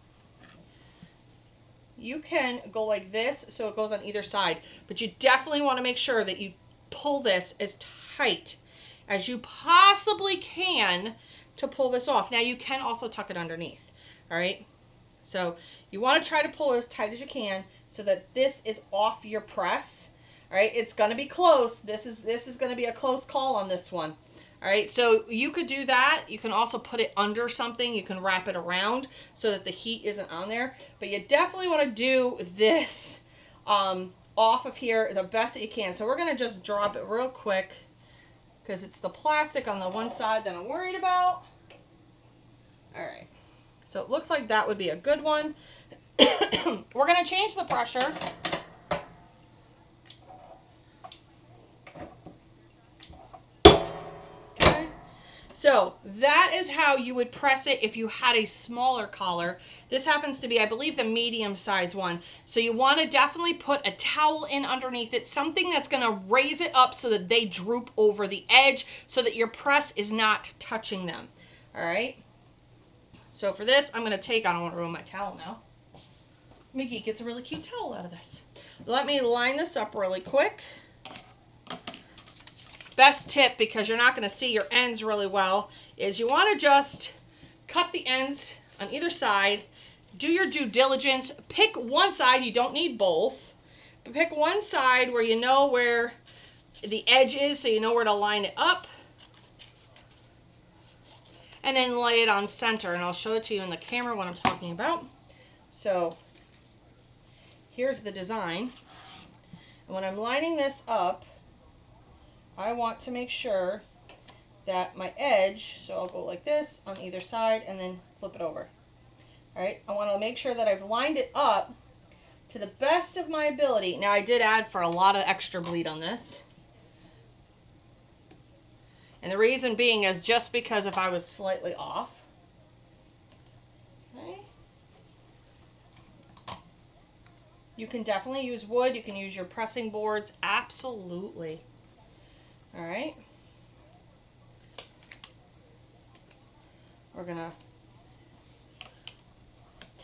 You can go like this so it goes on either side, but you definitely want to make sure that you pull this as tight as you possibly can to pull this off. Now you can also tuck it underneath, all right? So you want to try to pull it as tight as you can so that this is off your press, all right? It's going to be close. This is going to be a close call on this one, all right? So you could do that. You can also put it under something. You can wrap it around so that the heat isn't on there, but you definitely want to do this off of here the best that you can. So we're going to just drop it real quick because it's the plastic on the one side that I'm worried about. All right. So it looks like that would be a good one. We're going to change the pressure. Okay. So that is how you would press it if you had a smaller collar. This happens to be, I believe, the medium size one. So you want to definitely put a towel in underneath it, something that's going to raise it up so that they droop over the edge so that your press is not touching them. All right. So for this, I'm going to take, I don't want to ruin my towel now. Mickey gets a really cute towel out of this. Let me line this up really quick. Best tip, because you're not going to see your ends really well, is you want to just cut the ends on either side. Do your due diligence. Pick one side. You don't need both. But pick one side where you know where the edge is, so you know where to line it up. And then lay it on center. And I'll show it to you in the camera what I'm talking about. So here's the design. And when I'm lining this up, I want to make sure that my edge, so I'll go like this on either side and then flip it over. All right, I want to make sure that I've lined it up to the best of my ability. Now I did add for a lot of extra bleed on this. And the reason being is just because if I was slightly off. Okay. You can definitely use wood. You can use your pressing boards. Absolutely. All right. We're going to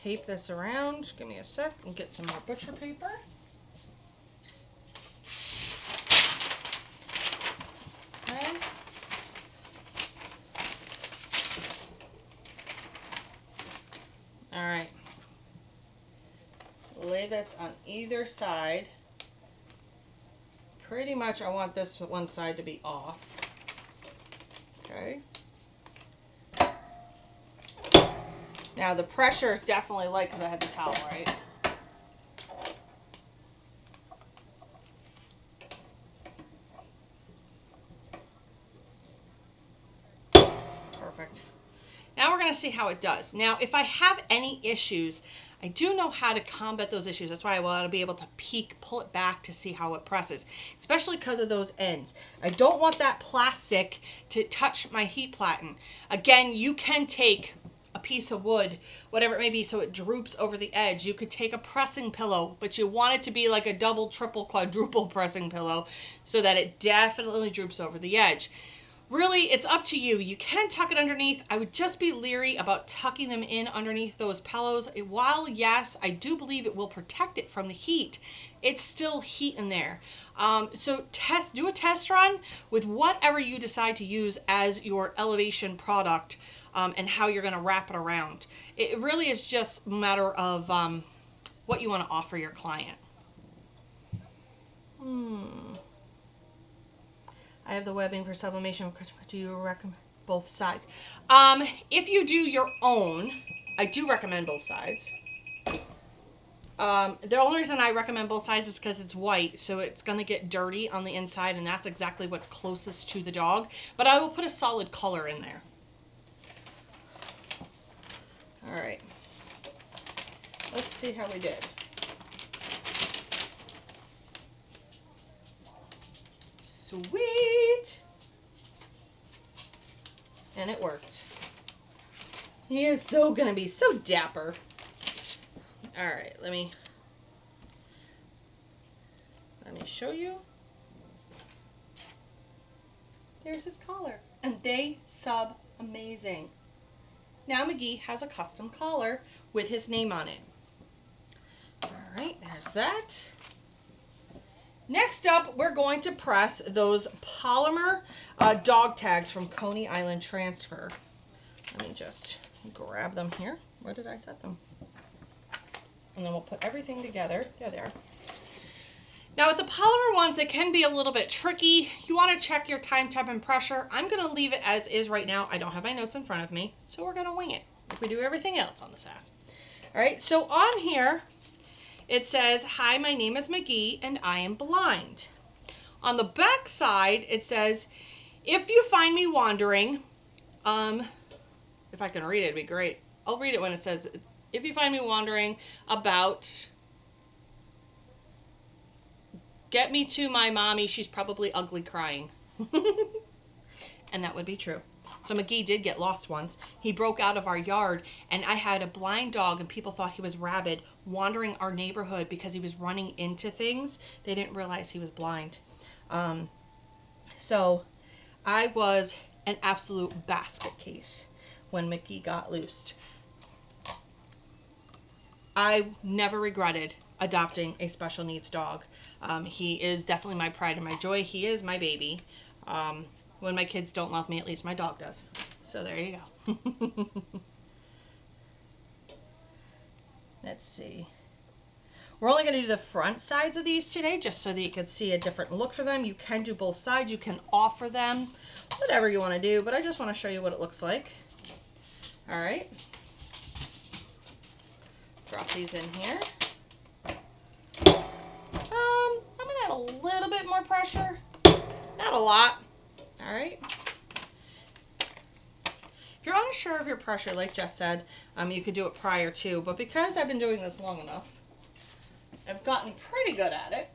tape this around. Give me a sec and get some more butcher paper. Okay. All right. Lay this on either side. Pretty much I want this one side to be off. Okay. Now the pressure is definitely light because I had the towel, right? Perfect. Now we're going to see how it does. Now, if I have any issues, I do know how to combat those issues. That's why I want to be able to peek, pull it back to see how it presses, especially because of those ends. I don't want that plastic to touch my heat platen. Again, you can take a piece of wood, whatever it may be, so it droops over the edge. You could take a pressing pillow, but you want it to be like a double, triple, quadruple pressing pillow so that it definitely droops over the edge. Really, it's up to you. You can tuck it underneath. I would just be leery about tucking them in underneath those pillows. While, yes, I do believe it will protect it from the heat, it's still heat in there. So do a test run with whatever you decide to use as your elevation product and how you're going to wrap it around. It really is just a matter of what you want to offer your client. I have the webbing for sublimation. Do you recommend both sides? If you do your own, I do recommend both sides. The only reason I recommend both sides is because it's white, so it's going to get dirty on the inside, and that's exactly what's closest to the dog. But I will put a solid color in there. All right. Let's see how we did. Sweet. And it worked. He is so gonna be so dapper. All right, let me show you. There's his collar, and they sub amazing. Now McGee has a custom collar with his name on it. All right, there's that. Next up, we're going to press those polymer dog tags from Coney Island Transfer. Let me just grab them here. Where did I set them? And then we'll put everything together. There they are. Now with the polymer ones, it can be a little bit tricky. You want to check your time, temp, and pressure. I'm going to leave it as is right now. I don't have my notes in front of me, so we're going to wing it like we do everything else on the Sass. All right, so on here, it says, "Hi, my name is McGee and I am blind." On the back side, it says, "If you find me wandering," if I can read it, it'd be great. I'll read it when it says, "If you find me wandering about, get me to my mommy, she's probably ugly crying." And that would be true. So McGee did get lost once. He broke out of our yard, and I had a blind dog, and people thought he was rabid, wandering our neighborhood because he was running into things. They didn't realize he was blind. So I was an absolute basket case when McGee got loosed. I never regretted adopting a special needs dog. He is definitely my pride and my joy. He is my baby. When my kids don't love me, at least my dog does. So there you go. Let's see. We're only going to do the front sides of these today, just so that you can see a different look for them. You can do both sides. You can offer them, whatever you want to do, but I just want to show you what it looks like. All right. Drop these in here. I'm going to add a little bit more pressure. Not a lot. All right. If you're unsure of your pressure, like Jess said, you could do it prior to, but because I've been doing this long enough, I've gotten pretty good at it.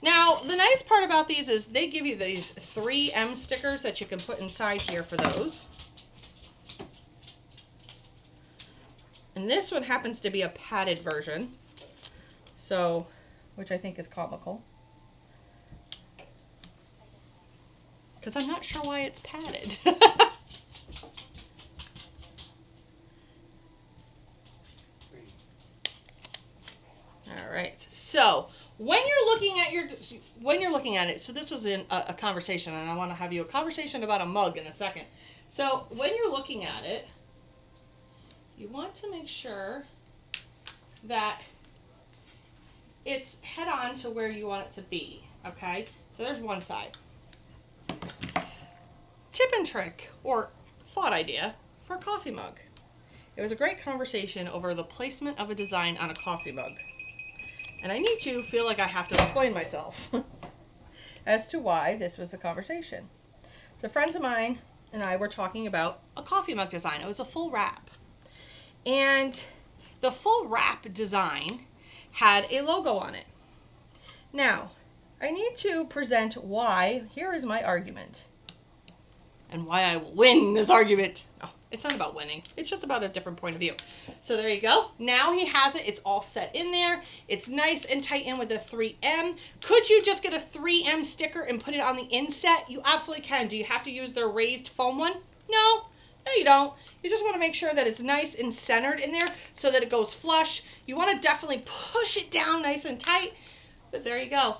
Now, the nice part about these is they give you these 3M stickers that you can put inside here for those. And this one happens to be a padded version, so, which I think is comical. Because I'm not sure why it's padded. All right, so when you're looking at it, so this was in a conversation, and I want to have you a conversation about a mug in a second. So when you're looking at it, you want to make sure that it's head on to where you want it to be, okay? So there's one side. Tip and trick, or thought idea, for a coffee mug. It was a great conversation over the placement of a design on a coffee mug. And I need to feel like I have to explain myself as to why this was the conversation. So friends of mine and I were talking about a coffee mug design. It was a full wrap. And the full wrap design had a logo on it. Now, I need to present why. Here is my argument. And why I will win this argument. Oh, it's not about winning. It's just about a different point of view. So there you go. Now he has it. It's all set in there. It's nice and tight in with a 3M. Could you just get a 3M sticker and put it on the inset? You absolutely can. Do you have to use their raised foam one? No. No, you don't. You just want to make sure that it's nice and centered in there so that it goes flush. You want to definitely push it down nice and tight. But there you go.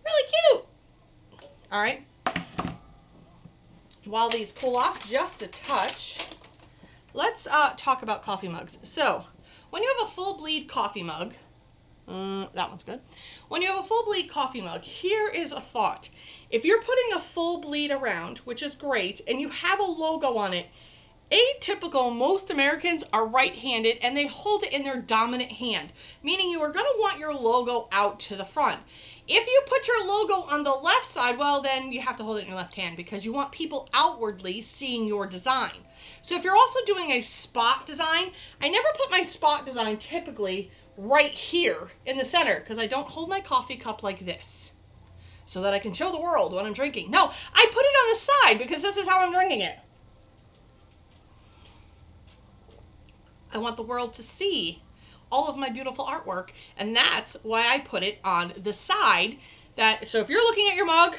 Really cute. All right. While these cool off just a touch, let's talk about coffee mugs. So when you have a full bleed coffee mug, that one's good. When you have a full bleed coffee mug, here is a thought. If you're putting a full bleed around, which is great, and you have a logo on it, atypical, most Americans are right-handed and they hold it in their dominant hand, meaning you are going to want your logo out to the front. If you put your logo on the left side, well, then you have to hold it in your left hand because you want people outwardly seeing your design. So if you're also doing a spot design, I never put my spot design typically right here in the center because I don't hold my coffee cup like this so that I can show the world what I'm drinking. No, I put it on the side because this is how I'm drinking it. I want the world to see all of my beautiful artwork, and that's why I put it on the side. So if you're looking at your mug,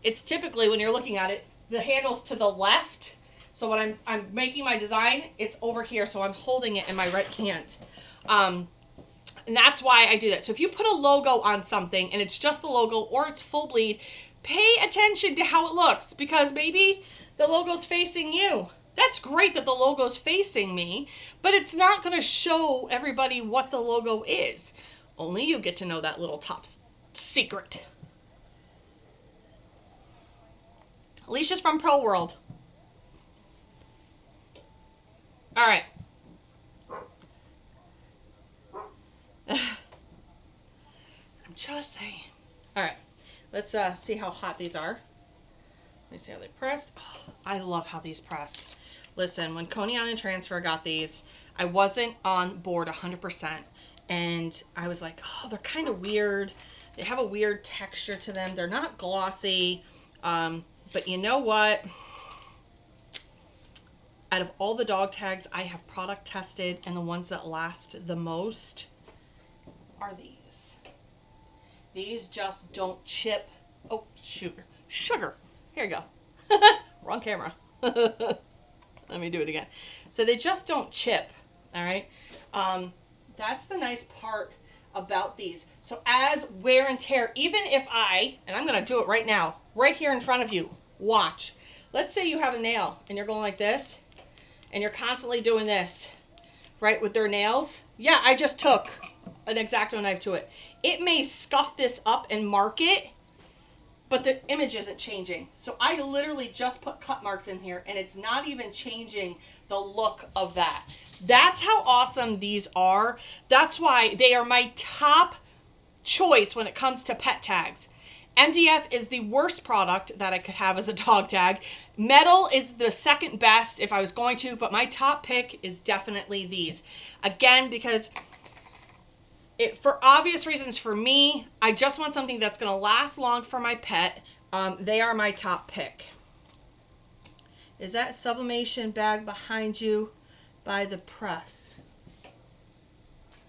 it's typically, when you're looking at it, the handle's to the left. So when I'm making my design, it's over here, so I'm holding it in my right hand. And that's why I do that. So if you put a logo on something and it's just the logo or it's full bleed, pay attention to how it looks because maybe the logo's facing you. That's great that the logo's facing me, but it's not going to show everybody what the logo is. Only you get to know that little top secret. Alicia's from Pro World. All right. I'm just saying. All right. Let's see how hot these are. Let me see how they press. Oh, I love how these press. Listen, when Coney Island Transfer got these, I wasn't on board 100%. And I was like, oh, they're kind of weird. They have a weird texture to them. They're not glossy. But you know what? Out of all the dog tags I have product tested, and the ones that last the most are these. These just don't chip. Oh, sugar. Sugar. Here you go. Wrong camera. Let me do it again. So they just don't chip. All right. That's the nice part about these. So as wear and tear, even if and I'm going to do it right now, right here in front of you, watch. Let's say you have a nail and you're going like this and you're constantly doing this, right, with their nails. Yeah, I just took an X-Acto knife to it. It may scuff this up and mark it, but the image isn't changing. So I literally just put cut marks in here and it's not even changing the look of that. That's how awesome these are. That's why they are my top choice when it comes to pet tags. MDF is the worst product that I could have as a dog tag. Metal is the second best if I was going to, but my top pick is definitely these. Again, because for obvious reasons for me, I just want something that's going to last long for my pet. They are my top pick. Is that sublimation bag behind you by the press?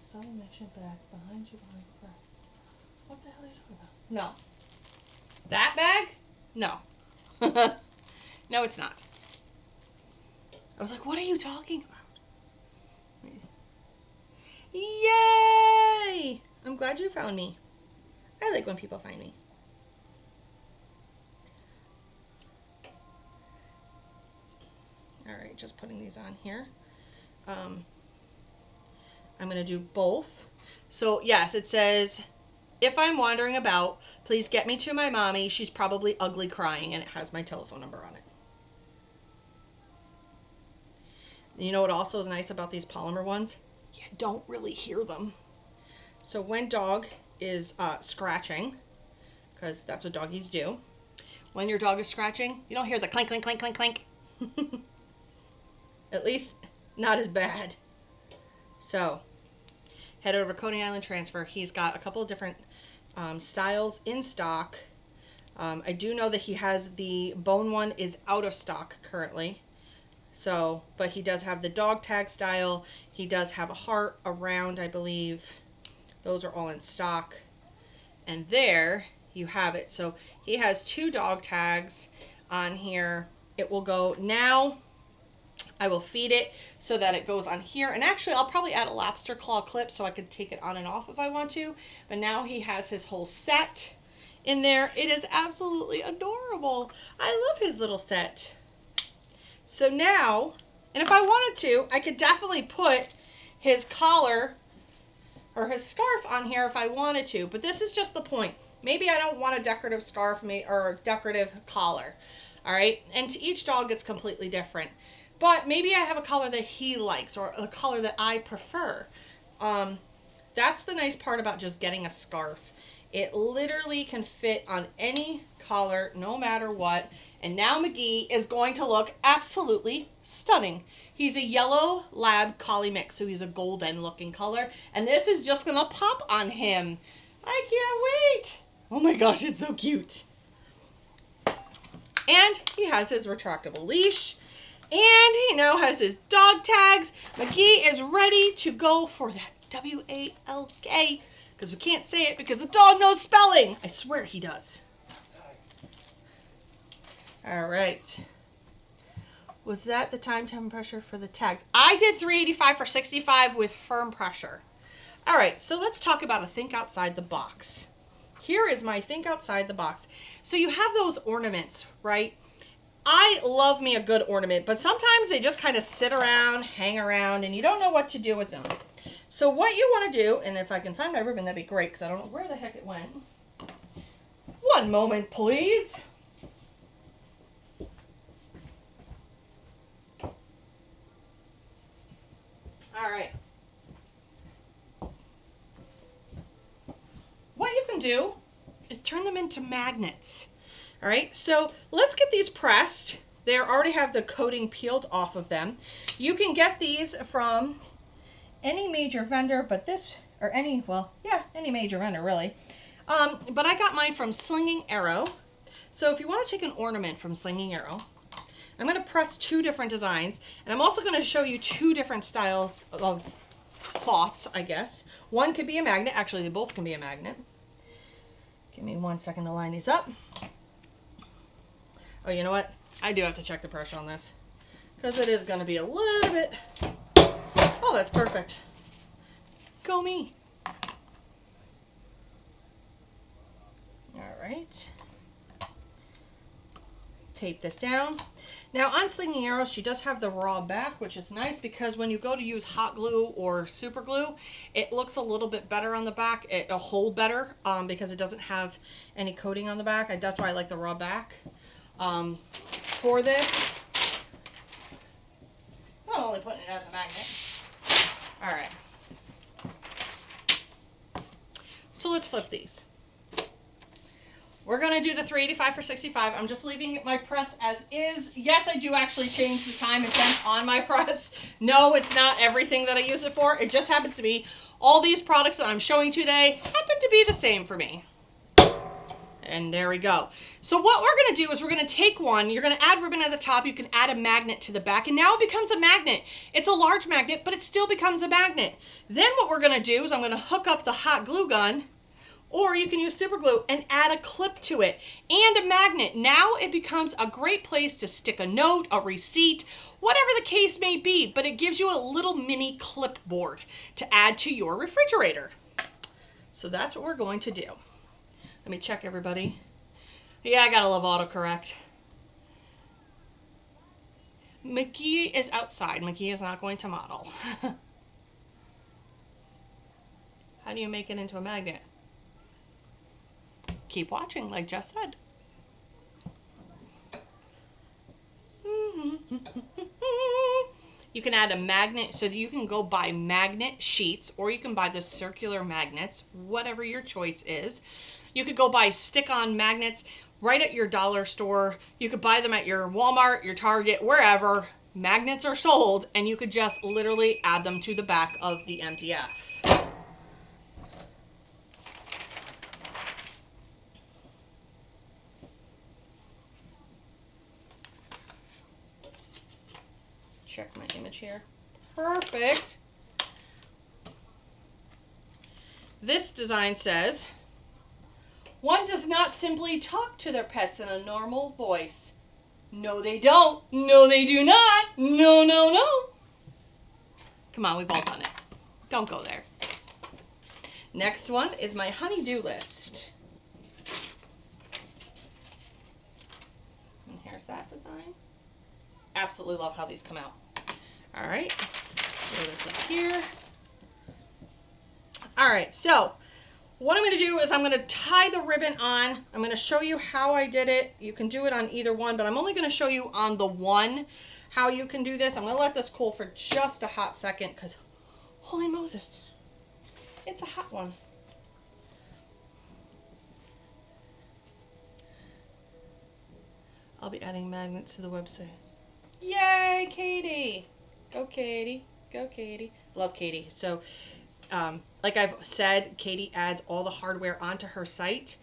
Sublimation bag behind you behind the press. What the hell are you talking about? No. That bag? No. No, it's not. I was like, what are you talking about? Yay! I'm glad you found me. I like when people find me. All right, just putting these on here. I'm going to do both. So, yes, it says, if I'm wandering about, please get me to my mommy. She's probably ugly crying, and it has my telephone number on it. You know what also is nice about these polymer ones? You don't really hear them. So when dog is scratching, because that's what doggies do, when your dog is scratching, you don't hear the clank, clank, clank, clank, clank. At least not as bad. So head over to Coney Island Transfer. He's got a couple of different styles in stock. I do know that he has the bone one is out of stock currently. So, but he does have the dog tag style. He does have a heart, a round, I believe. Those are all in stock. And there you have it. So he has 2 dog tags on here. It will go now. I will feed it so that it goes on here. And actually, I'll probably add a lobster claw clip so I could take it on and off if I want to. But now he has his whole set in there. It is absolutely adorable. I love his little set. So now, and if I wanted to, I could definitely put his collar or his scarf on here if I wanted to. But this is just the point. Maybe I don't want a decorative scarf or a decorative collar. All right. And to each dog, it's completely different. But maybe I have a color that he likes or a color that I prefer. That's the nice part about just getting a scarf. It literally can fit on any collar, no matter what. And now McGee is going to look absolutely stunning. He's a yellow lab collie mix, so he's a golden looking color. And this is just going to pop on him. I can't wait. Oh my gosh, it's so cute. And he has his retractable leash. And he now has his dog tags. McGee is ready to go for that W-A-L-K. Because we can't say it because the dog knows spelling. I swear he does. All right. Was that the time pressure for the tags? I did 385 for 65 with firm pressure. All right, so let's talk about a think outside the box. Here is my think outside the box. So you have those ornaments, right? I love me a good ornament, but sometimes they just kind of sit around, hang around, and you don't know what to do with them. So what you want to do, and if I can find my ribbon, that'd be great, because I don't know where the heck it went. One moment, please. All right. What you can do is turn them into magnets. All right, so let's get these pressed. They already have the coating peeled off of them. You can get these from any major vendor, but this, or any, well, yeah, any major vendor really. But I got mine from Slinging Arrow. So if you want to take an ornament from Slinging Arrow, I'm going to press 2 different designs, and I'm also going to show you 2 different styles of cloths, I guess. One could be a magnet. Actually, they both can be a magnet. Give me 1 second to line these up. Oh, you know what? I do have to check the pressure on this, because it is going to be a little bit... Oh, that's perfect. Go me. All right. Tape this down. Now on Slinging Arrows, she does have the raw back, which is nice because when you go to use hot glue or super glue, it looks a little bit better on the back. It'll hold better because it doesn't have any coating on the back. That's why I like the raw back. For this, I'm only putting it as a magnet. All right. So let's flip these. We're going to do the 385 for 65. I'm just leaving my press as is. Yes, I do actually change the time and temp on my press. No, it's not everything that I use it for. It just happens to be all these products that I'm showing today happen to be the same for me. And there we go. So what we're going to do is we're going to take one. You're going to add ribbon at the top. You can add a magnet to the back. And now it becomes a magnet. It's a large magnet, but it still becomes a magnet. Then what we're going to do is I'm going to hook up the hot glue gun. Or you can use super glue and add a clip to it and a magnet. Now it becomes a great place to stick a note, a receipt, whatever the case may be, but it gives you a little mini clipboard to add to your refrigerator. So that's what we're going to do. Let me check everybody. Yeah, I gotta love autocorrect. McGee is outside. McGee is not going to model. How do you make it into a magnet? Keep watching, like Jess said. You can add a magnet so that you can go buy magnet sheets, or you can buy the circular magnets, whatever your choice is. You could go buy stick-on magnets right at your dollar store. You could buy them at your Walmart, your Target, wherever magnets are sold, and you could just literally add them to the back of the MDF. Check my image here. Perfect. This design says, one does not simply talk to their pets in a normal voice. No, they don't. No, they do not. No, no, no. Come on, we've all done it. Don't go there. Next one is my honey-do list. And here's that design. Absolutely love how these come out. All right, throw this up here. All right, so what I'm going to do is I'm going to tie the ribbon on. I'm going to show you how I did it. You can do it on either one, but I'm only going to show you on the one how you can do this. I'm going to let this cool for just a hot second because, holy Moses, it's a hot one. I'll be adding magnets to the website. Yay, Katie. Go, Katie. Go, Katie. Love Katie. So, like I've said, Katie adds all the hardware onto her site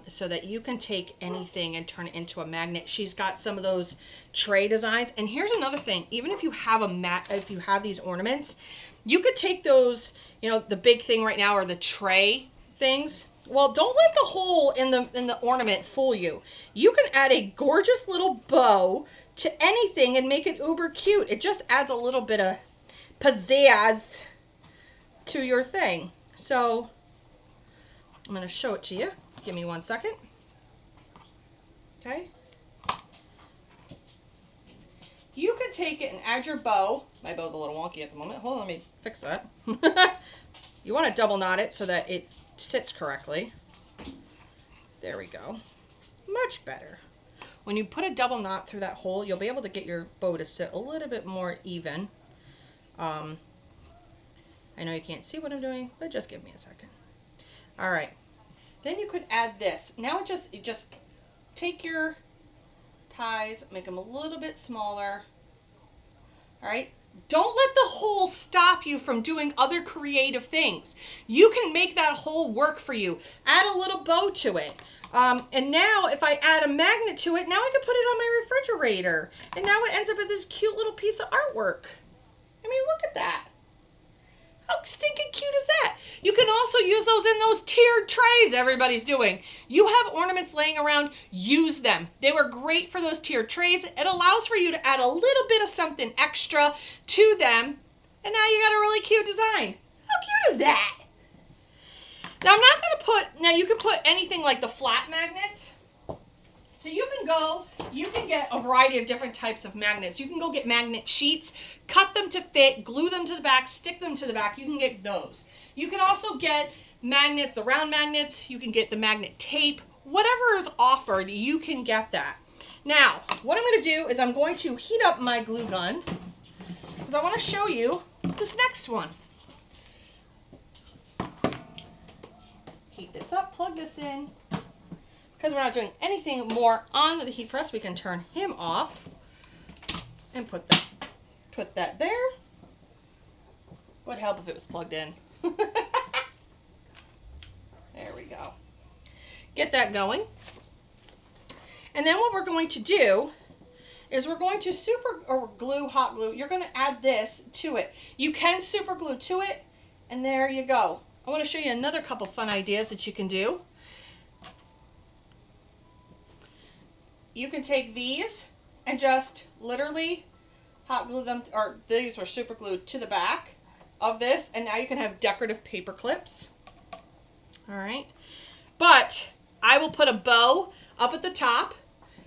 so that you can take anything and turn it into a magnet. She's got some of those tray designs. And here's another thing. Even if you have if you have these ornaments, you could take those, you know, the big thing right now are the tray things. Well, don't let the hole in the ornament fool you. You can add a gorgeous little bow to anything and make it uber cute. It just adds a little bit of pizzazz to your thing. So I'm going to show it to you. Give me 1 second. Okay. You can take it and add your bow. My bow's a little wonky at the moment. Hold on, let me fix that. You want to double knot it so that it sits correctly. There we go. Much better. When you put a double knot through that hole, you'll be able to get your bow to sit a little bit more even. I know you can't see what I'm doing, but just give me a second. All right. Then you could add this. Now just take your ties, make them a little bit smaller. All right. Don't let the hole stop you from doing other creative things. You can make that hole work for you. Add a little bow to it. And now if I add a magnet to it, now I can put it on my refrigerator. And now it ends up with this cute little piece of artwork. I mean, look at that. How stinking cute is that? You can also use those in those tiered trays everybody's doing. You have ornaments laying around, use them. They were great for those tiered trays. It allows for you to add a little bit of something extra to them. And now you got a really cute design. How cute is that? Now I'm not going to put, now you can put anything like the flat magnets. So you can get a variety of different types of magnets. You can go get magnet sheets, cut them to fit, glue them to the back, stick them to the back. You can get those. You can also get magnets, the round magnets. You can get the magnet tape. Whatever is offered, you can get that. Now, what I'm going to do is I'm going to heat up my glue gun because I want to show you this next one. heat this up, plug this in. Because we're not doing anything more on the heat press, we can turn him off and put that there. Would help if it was plugged in. There we go. Get that going. And then what we're going to do is we're going to hot glue. You're going to add this to it. You can super glue to it, and there you go. I want to show you another couple fun ideas that you can do. You can take these and just literally hot glue them, or these were super glued to the back of this, and now you can have decorative paper clips. All right. But I will put a bow up at the top,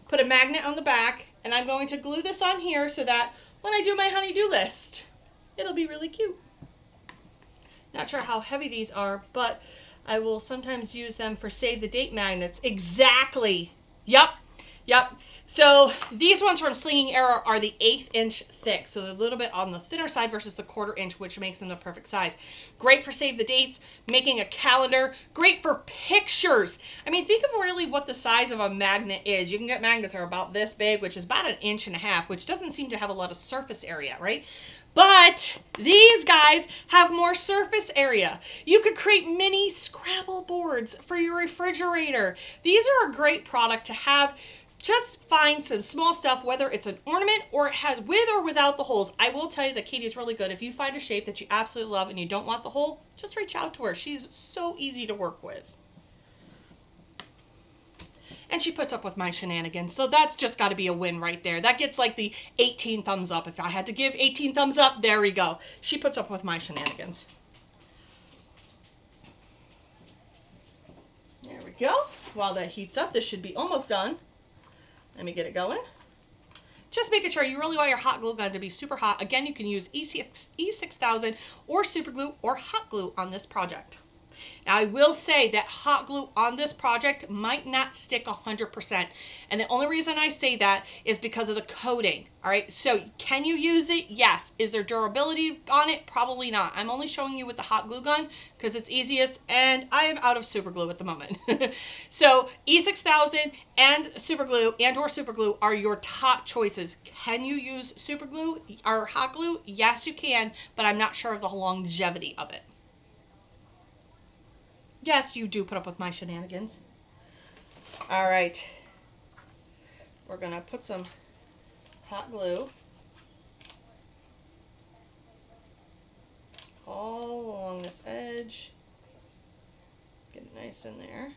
put a magnet on the back, and I'm going to glue this on here so that when I do my honey-do list, it'll be really cute. Not sure how heavy these are, but I will sometimes use them for save the date magnets. Exactly. Yep. So these ones from Slinging Arrow are the 1/8 inch thick. So they're a little bit on the thinner side versus the 1/4 inch, which makes them the perfect size. Great for save the dates, making a calendar, great for pictures. I mean, think of really what the size of a magnet is. You can get magnets that are about this big, which is about 1.5 inches, which doesn't seem to have a lot of surface area, right? But these guys have more surface area. You could create mini Scrabble boards for your refrigerator. These are a great product to have. Just find some small stuff, whether it's an ornament or it has with or without the holes. I will tell you that Katie is really good. If you find a shape that you absolutely love and you don't want the hole, just reach out to her. She's so easy to work with. And she puts up with my shenanigans. So that's just got to be a win right there. That gets like the 18 thumbs up. If I had to give 18 thumbs up, there we go. She puts up with my shenanigans. There we go. While that heats up, this should be almost done. Let me get it going. Just making sure you really want your hot glue gun to be super hot. Again, you can use E6000 or super glue or hot glue on this project. Now, I will say that hot glue on this project might not stick 100%. And the only reason I say that is because of the coating. All right, so can you use it? Yes. Is there durability on it? Probably not. I'm only showing you with the hot glue gun because it's easiest, and I am out of super glue at the moment. So E6000 and super glue or super glue are your top choices. Can you use super glue or hot glue? Yes, you can, but I'm not sure of the longevity of it. Yes, you do put up with my shenanigans. All right. We're going to put some hot glue all along this edge. Get it nice in there.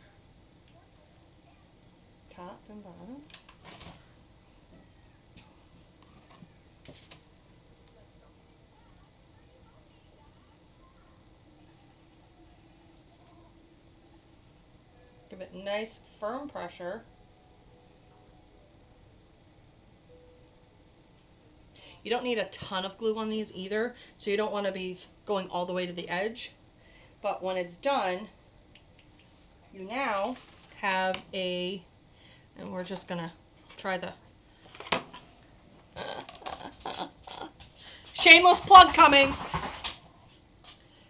Top and bottom. Give it nice firm pressure. You don't need a ton of glue on these either, so you don't want to be going all the way to the edge. But when it's done, you now have and we're just gonna try the shameless plug coming.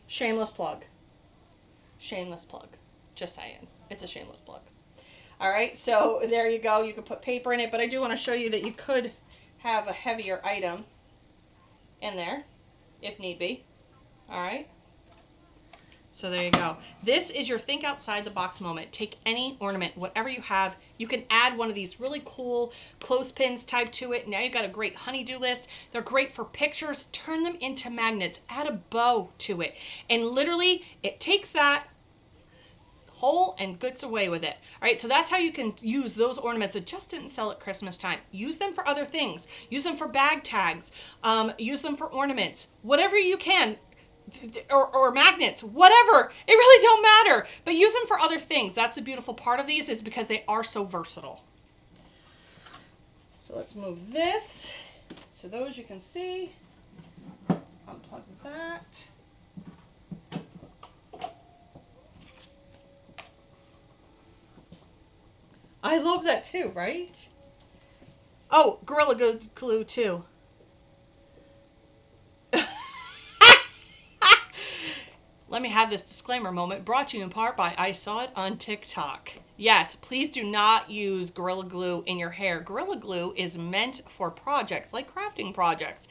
Shameless plug. Shameless plug. Just saying. It's a shameless plug. All right, so there you go. You can put paper in it, but I do want to show you that you could have a heavier item in there if need be. All right. So there you go. This is your think outside the box moment. Take any ornament, whatever you have. You can add one of these really cool clothespins type to it. Now you've got a great honey-do list. They're great for pictures. Turn them into magnets. Add a bow to it. And literally, it takes that hole and gets away with it. All right, so that's how you can use those ornaments that just didn't sell at Christmas time. Use them for other things. Use them for bag tags. Use them for ornaments. Whatever you can. Or magnets, whatever. It really don't matter. But use them for other things. That's the beautiful part of these, is because they are so versatile. So let's move this. So those you can see. Unplug that. I love that too, right? Oh, Gorilla Glue too. let me have this disclaimer moment brought to you in part by I Saw It on TikTok. Yes, please do not use Gorilla Glue in your hair. Gorilla Glue is meant for projects like crafting projects.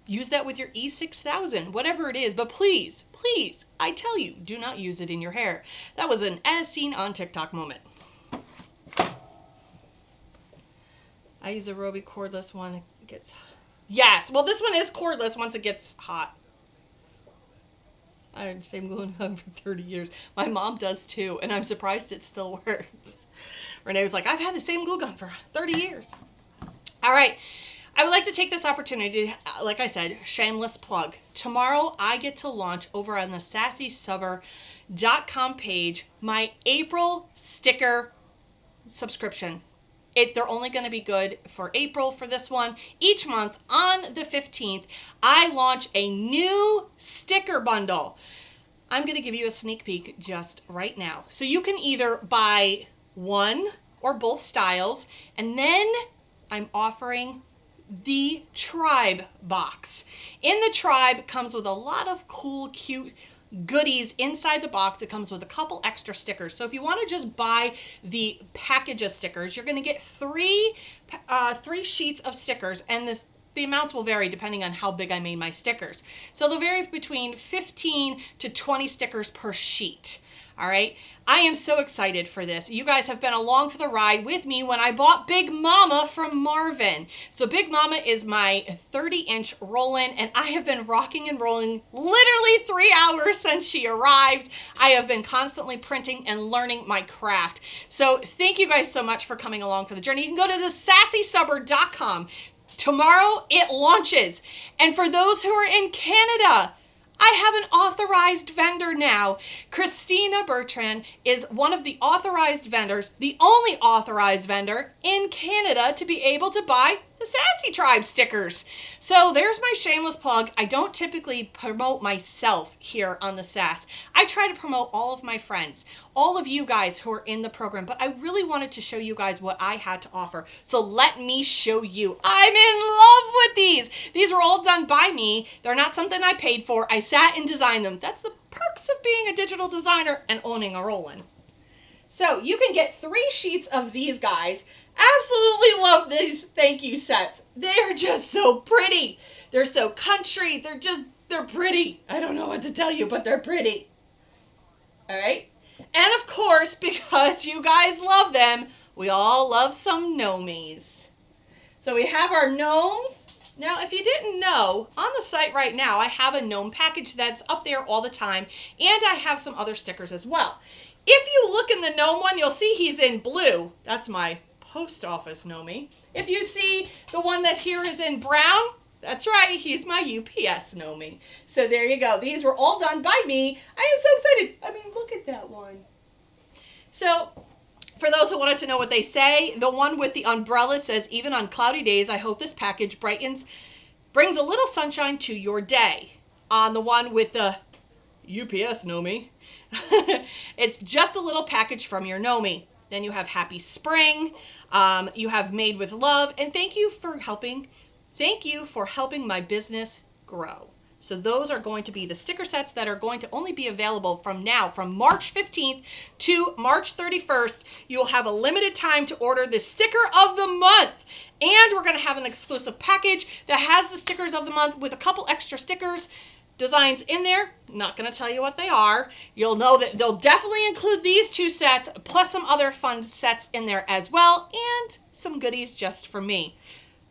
Use that with your E6000, whatever it is. But please, please, I tell you, do not use it in your hair. That was an as seen on TikTok moment. I use a Roby cordless one. It gets... Yes, well, this one is cordless once it gets hot. I had the same glue gun for 30 years. My mom does too, and I'm surprised it still works. Renee was like, I've had the same glue gun for 30 years. All right. I would like to take this opportunity, like I said, shameless plug. Tomorrow, I get to launch over on the sassysubber.com page my April sticker subscription. They're only going to be good for April for this one. Each month on the 15th, I launch a new sticker bundle. I'm going to give you a sneak peek just right now. So you can either buy one or both styles, and then I'm offering the Tribe box. In the Tribe comes with a lot of cool, cute goodies inside the box. It comes with a couple extra stickers. So if you want to just buy the package of stickers, you're going to get three sheets of stickers, and the amounts will vary depending on how big I made my stickers. So they'll vary between 15 to 20 stickers per sheet. All right. I am so excited for this. You guys have been along for the ride with me when I bought Big Mama from Marvin. So Big Mama is my 30-inch roll-in, and I have been rocking and rolling literally 3 hours since she arrived. I have been constantly printing and learning my craft. So thank you guys so much for coming along for the journey. You can go to the sassysubber.com. Tomorrow it launches. And for those who are in Canada, I have an authorized vendor now. Christina Bertrand is one of the authorized vendors, the only authorized vendor in Canada to be able to buy the Sassy Tribe stickers. So there's my shameless plug. I don't typically promote myself here on the Sass. I try to promote all of my friends, all of you guys who are in the program, but I really wanted to show you guys what I had to offer. So let me show you. I'm in love with these. These were all done by me. They're not something I paid for. I sat and designed them. That's the perks of being a digital designer and owning a roll-in. So you can get 3 sheets of these guys. Absolutely love these thank you sets. They're just so pretty. They're so country. They're pretty. I don't know what to tell you, but they're pretty. All right. And of course, because you guys love them, we all love some gnomies. So we have our gnomes. Now, if you didn't know, on the site right now, I have a gnome package that's up there all the time, and I have some other stickers as well. If you look in the gnome one, you'll see he's in blue. That's my post office gnomie. If you see the one that here is in brown, that's right, he's my UPS gnomie. So there you go. These were all done by me. I am so excited. I mean, look at that one. So for those who wanted to know what they say, the one with the umbrella says, even on cloudy days, I hope this package brings a little sunshine to your day. On the one with the UPS gnomie, it's just a little package from your gnomie. Then you have Happy Spring, you have Made with Love, and thank you for helping my business grow. So those are going to be the sticker sets that are going to only be available from now, from March 15th to March 31st. You'll have a limited time to order the sticker of the month. And we're going to have an exclusive package that has the stickers of the month with a couple extra stickers designs in there. Not going to tell you what they are. You'll know that they'll definitely include these 2 sets plus some other fun sets in there as well, and some goodies just for me.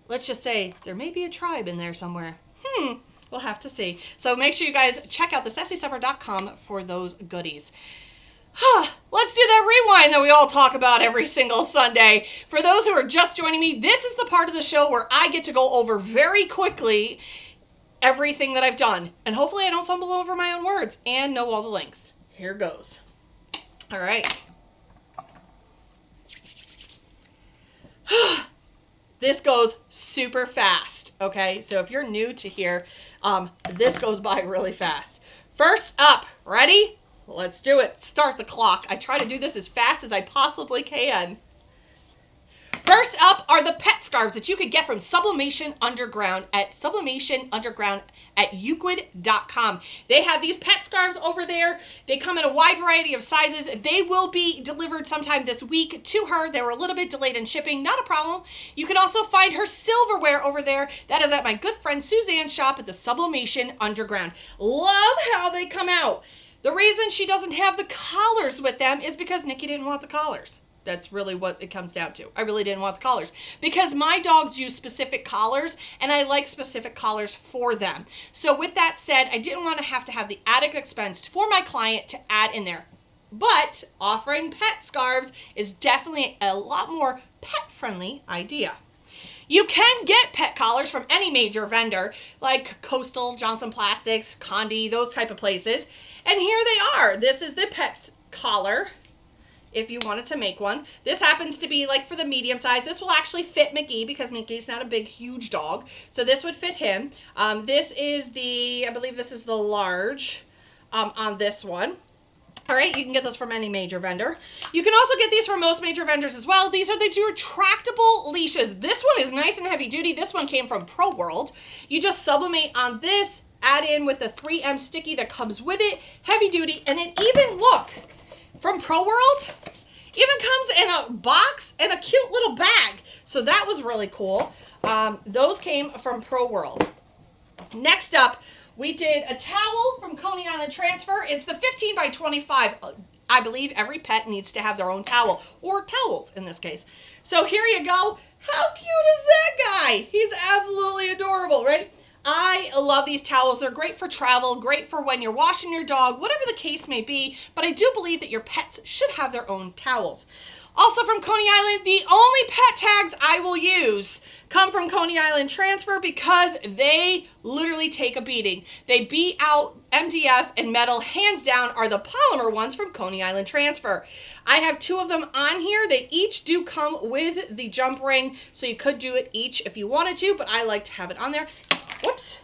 Let's just say there may be a tribe in there somewhere. We'll have to see. So make sure you guys check out the sassysubber.com for those goodies. Let's do that rewind that we all talk about every single Sunday. For those who are just joining me, this is the part of the show where I get to go over very quickly everything that I've done. And hopefully I don't fumble over my own words and know all the links. Here goes. All right. This goes super fast, okay? So if you're new to here, this goes by really fast. First up, ready? Let's do it. Start the clock. I try to do this as fast as I possibly can. First up are the pet scarves that you could get from Sublimation Underground at Euclid.com. They have these pet scarves over there. They come in a wide variety of sizes. They will be delivered sometime this week to her. They were a little bit delayed in shipping. Not a problem. You can also find her silverware over there. That is at my good friend Suzanne's shop at the Sublimation Underground. Love how they come out. The reason she doesn't have the collars with them is because Nikki didn't want the collars. That's really what it comes down to. I really didn't want the collars because my dogs use specific collars and I like specific collars for them. So with that said, I didn't want to have the added expense for my client to add in there. But offering pet scarves is definitely a lot more pet-friendly idea. You can get pet collars from any major vendor like Coastal, Johnson Plastics, Condi, those type of places. And here they are. This is the pet collar. If you wanted to make one. This happens to be like for the medium size. This will actually fit Mickey because Mickey's not a big, huge dog. So this would fit him. This is I believe this is the large on this one. All right, you can get those from any major vendor. You can also get these from most major vendors as well. These are the retractable leashes. This one is nice and heavy duty. This one came from Pro World. You just sublimate on this, add in with the 3M sticky that comes with it, heavy duty, and it even, look, from Pro World, even comes in a box and a cute little bag. So that was really cool. Those came from Pro World. Next up, we did a towel from Coney Island Transfer. It's the 15 by 25. I believe every pet needs to have their own towel, or towels in this case. So here you go. How cute is that guy? He's absolutely adorable, right? I love these towels. They're great for travel, great for when you're washing your dog, whatever the case may be, but I do believe that your pets should have their own towels. Also from Coney Island, the only pet tags I will use come from Coney Island Transfer because they literally take a beating. They beat out MDF and metal. Hands down are the polymer ones from Coney Island Transfer. I have 2 of them on here. They each do come with the jump ring, so you could do it each if you wanted to, but I like to have it on there. Whoops.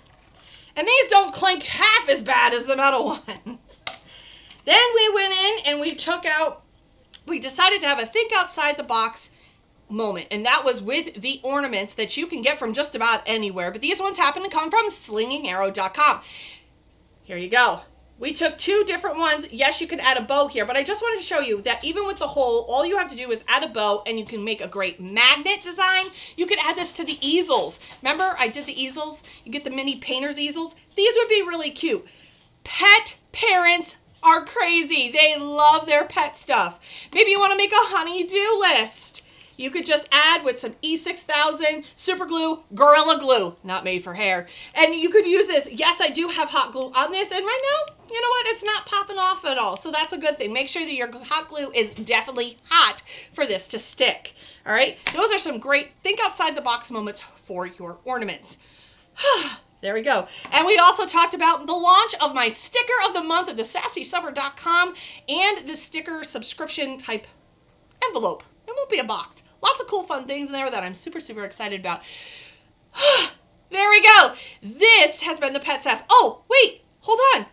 And these don't clink half as bad as the metal ones. Then we went in and we decided to have a think outside the box moment. And that was with the ornaments that you can get from just about anywhere. But these ones happen to come from slingingarrow.com. Here you go. We took 2 different ones. Yes, you can add a bow here, but I just wanted to show you that even with the hole, all you have to do is add a bow and you can make a great magnet design. You could add this to the easels. Remember, I did the easels? You get the mini painter's easels. These would be really cute. Pet parents are crazy. They love their pet stuff. Maybe you want to make a honey-do list. You could just add with some E6000 super glue, Gorilla Glue, not made for hair. And you could use this. Yes, I do have hot glue on this. And right now, you know what? It's not popping off at all. So that's a good thing. Make sure that your hot glue is definitely hot for this to stick. All right. Those are some great think outside the box moments for your ornaments. There we go. And we also talked about the launch of my sticker of the month at thesassysummer.com and the sticker subscription type envelope. It won't be a box. Lots of cool fun things in there that I'm super, super excited about. There we go. This has been the Pet Sass. Oh, wait, hold on.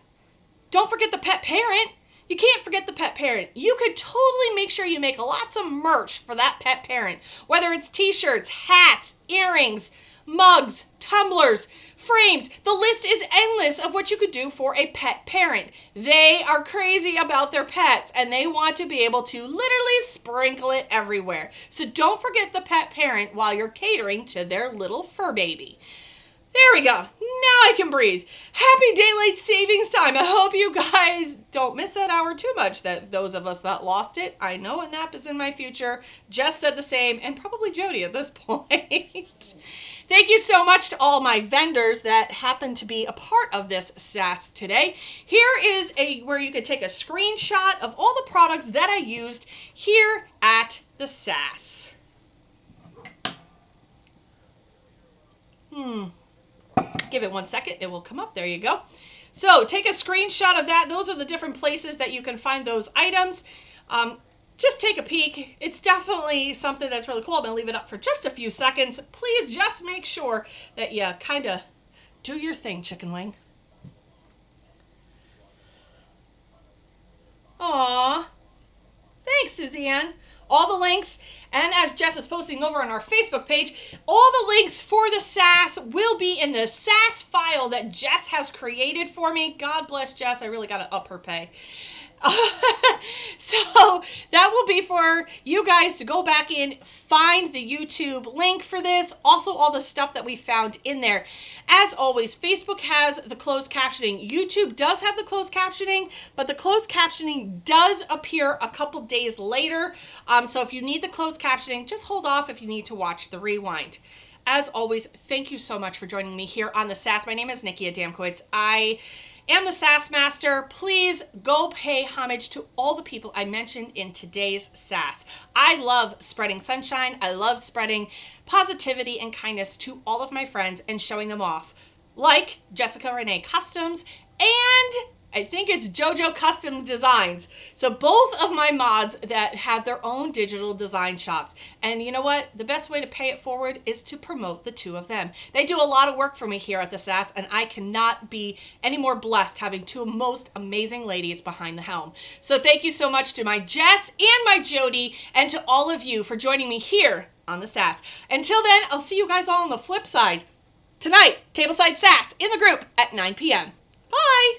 Don't forget the pet parent. You can't forget the pet parent. You could totally make sure you make lots of merch for that pet parent. Whether it's t-shirts, hats, earrings, mugs, tumblers, frames. The list is endless of what you could do for a pet parent. They are crazy about their pets and they want to be able to literally sprinkle it everywhere. So don't forget the pet parent while you're catering to their little fur baby. There we go. Now I can breathe. Happy daylight savings time. I hope you guys don't miss that hour too much. That those of us that lost it, I know a nap is in my future. Jess said the same, and probably Jody at this point. Thank you so much to all my vendors that happen to be a part of this Sass today. Here is where you could take a screenshot of all the products that I used here at the Sass. Give it 1 second. It will come up. There you go. So take a screenshot of that. Those are the different places that you can find those items. Just take a peek. It's definitely something that's really cool. I'm going to leave it up for just a few seconds. Please just make sure that you kind of do your thing, chicken wing. Aw. Thanks, Suzanne. all the links, and as Jess is posting over on our Facebook page, all the links for the Sass will be in the Sass file that Jess has created for me. God bless Jess. I really got to up her pay. So that will be for you guys to go back in, find the YouTube link for this, also all the stuff that we found in there. As always, Facebook has the closed captioning. YouTube does have the closed captioning, but the closed captioning does appear a couple days later. So if you need the closed captioning, just hold off if you need to watch the rewind. As always, thank you so much for joining me here on the Sass. My name is Nikki Adamkowitz. I am the Sass Master. Please go pay homage to all the people I mentioned in today's Sass. I love spreading sunshine. I love spreading positivity and kindness to all of my friends and showing them off. Like Jessica Renee Customs and I think it's JoJo Customs Designs. So both of my mods that have their own digital design shops. And you know what? The best way to pay it forward is to promote the two of them. They do a lot of work for me here at the Sass, and I cannot be any more blessed having two most amazing ladies behind the helm. So thank you so much to my Jess and my Jody, and to all of you for joining me here on the Sass. Until then, I'll see you guys all on the flip side. Tonight, Tableside Sass in the group at 9 p.m. Bye!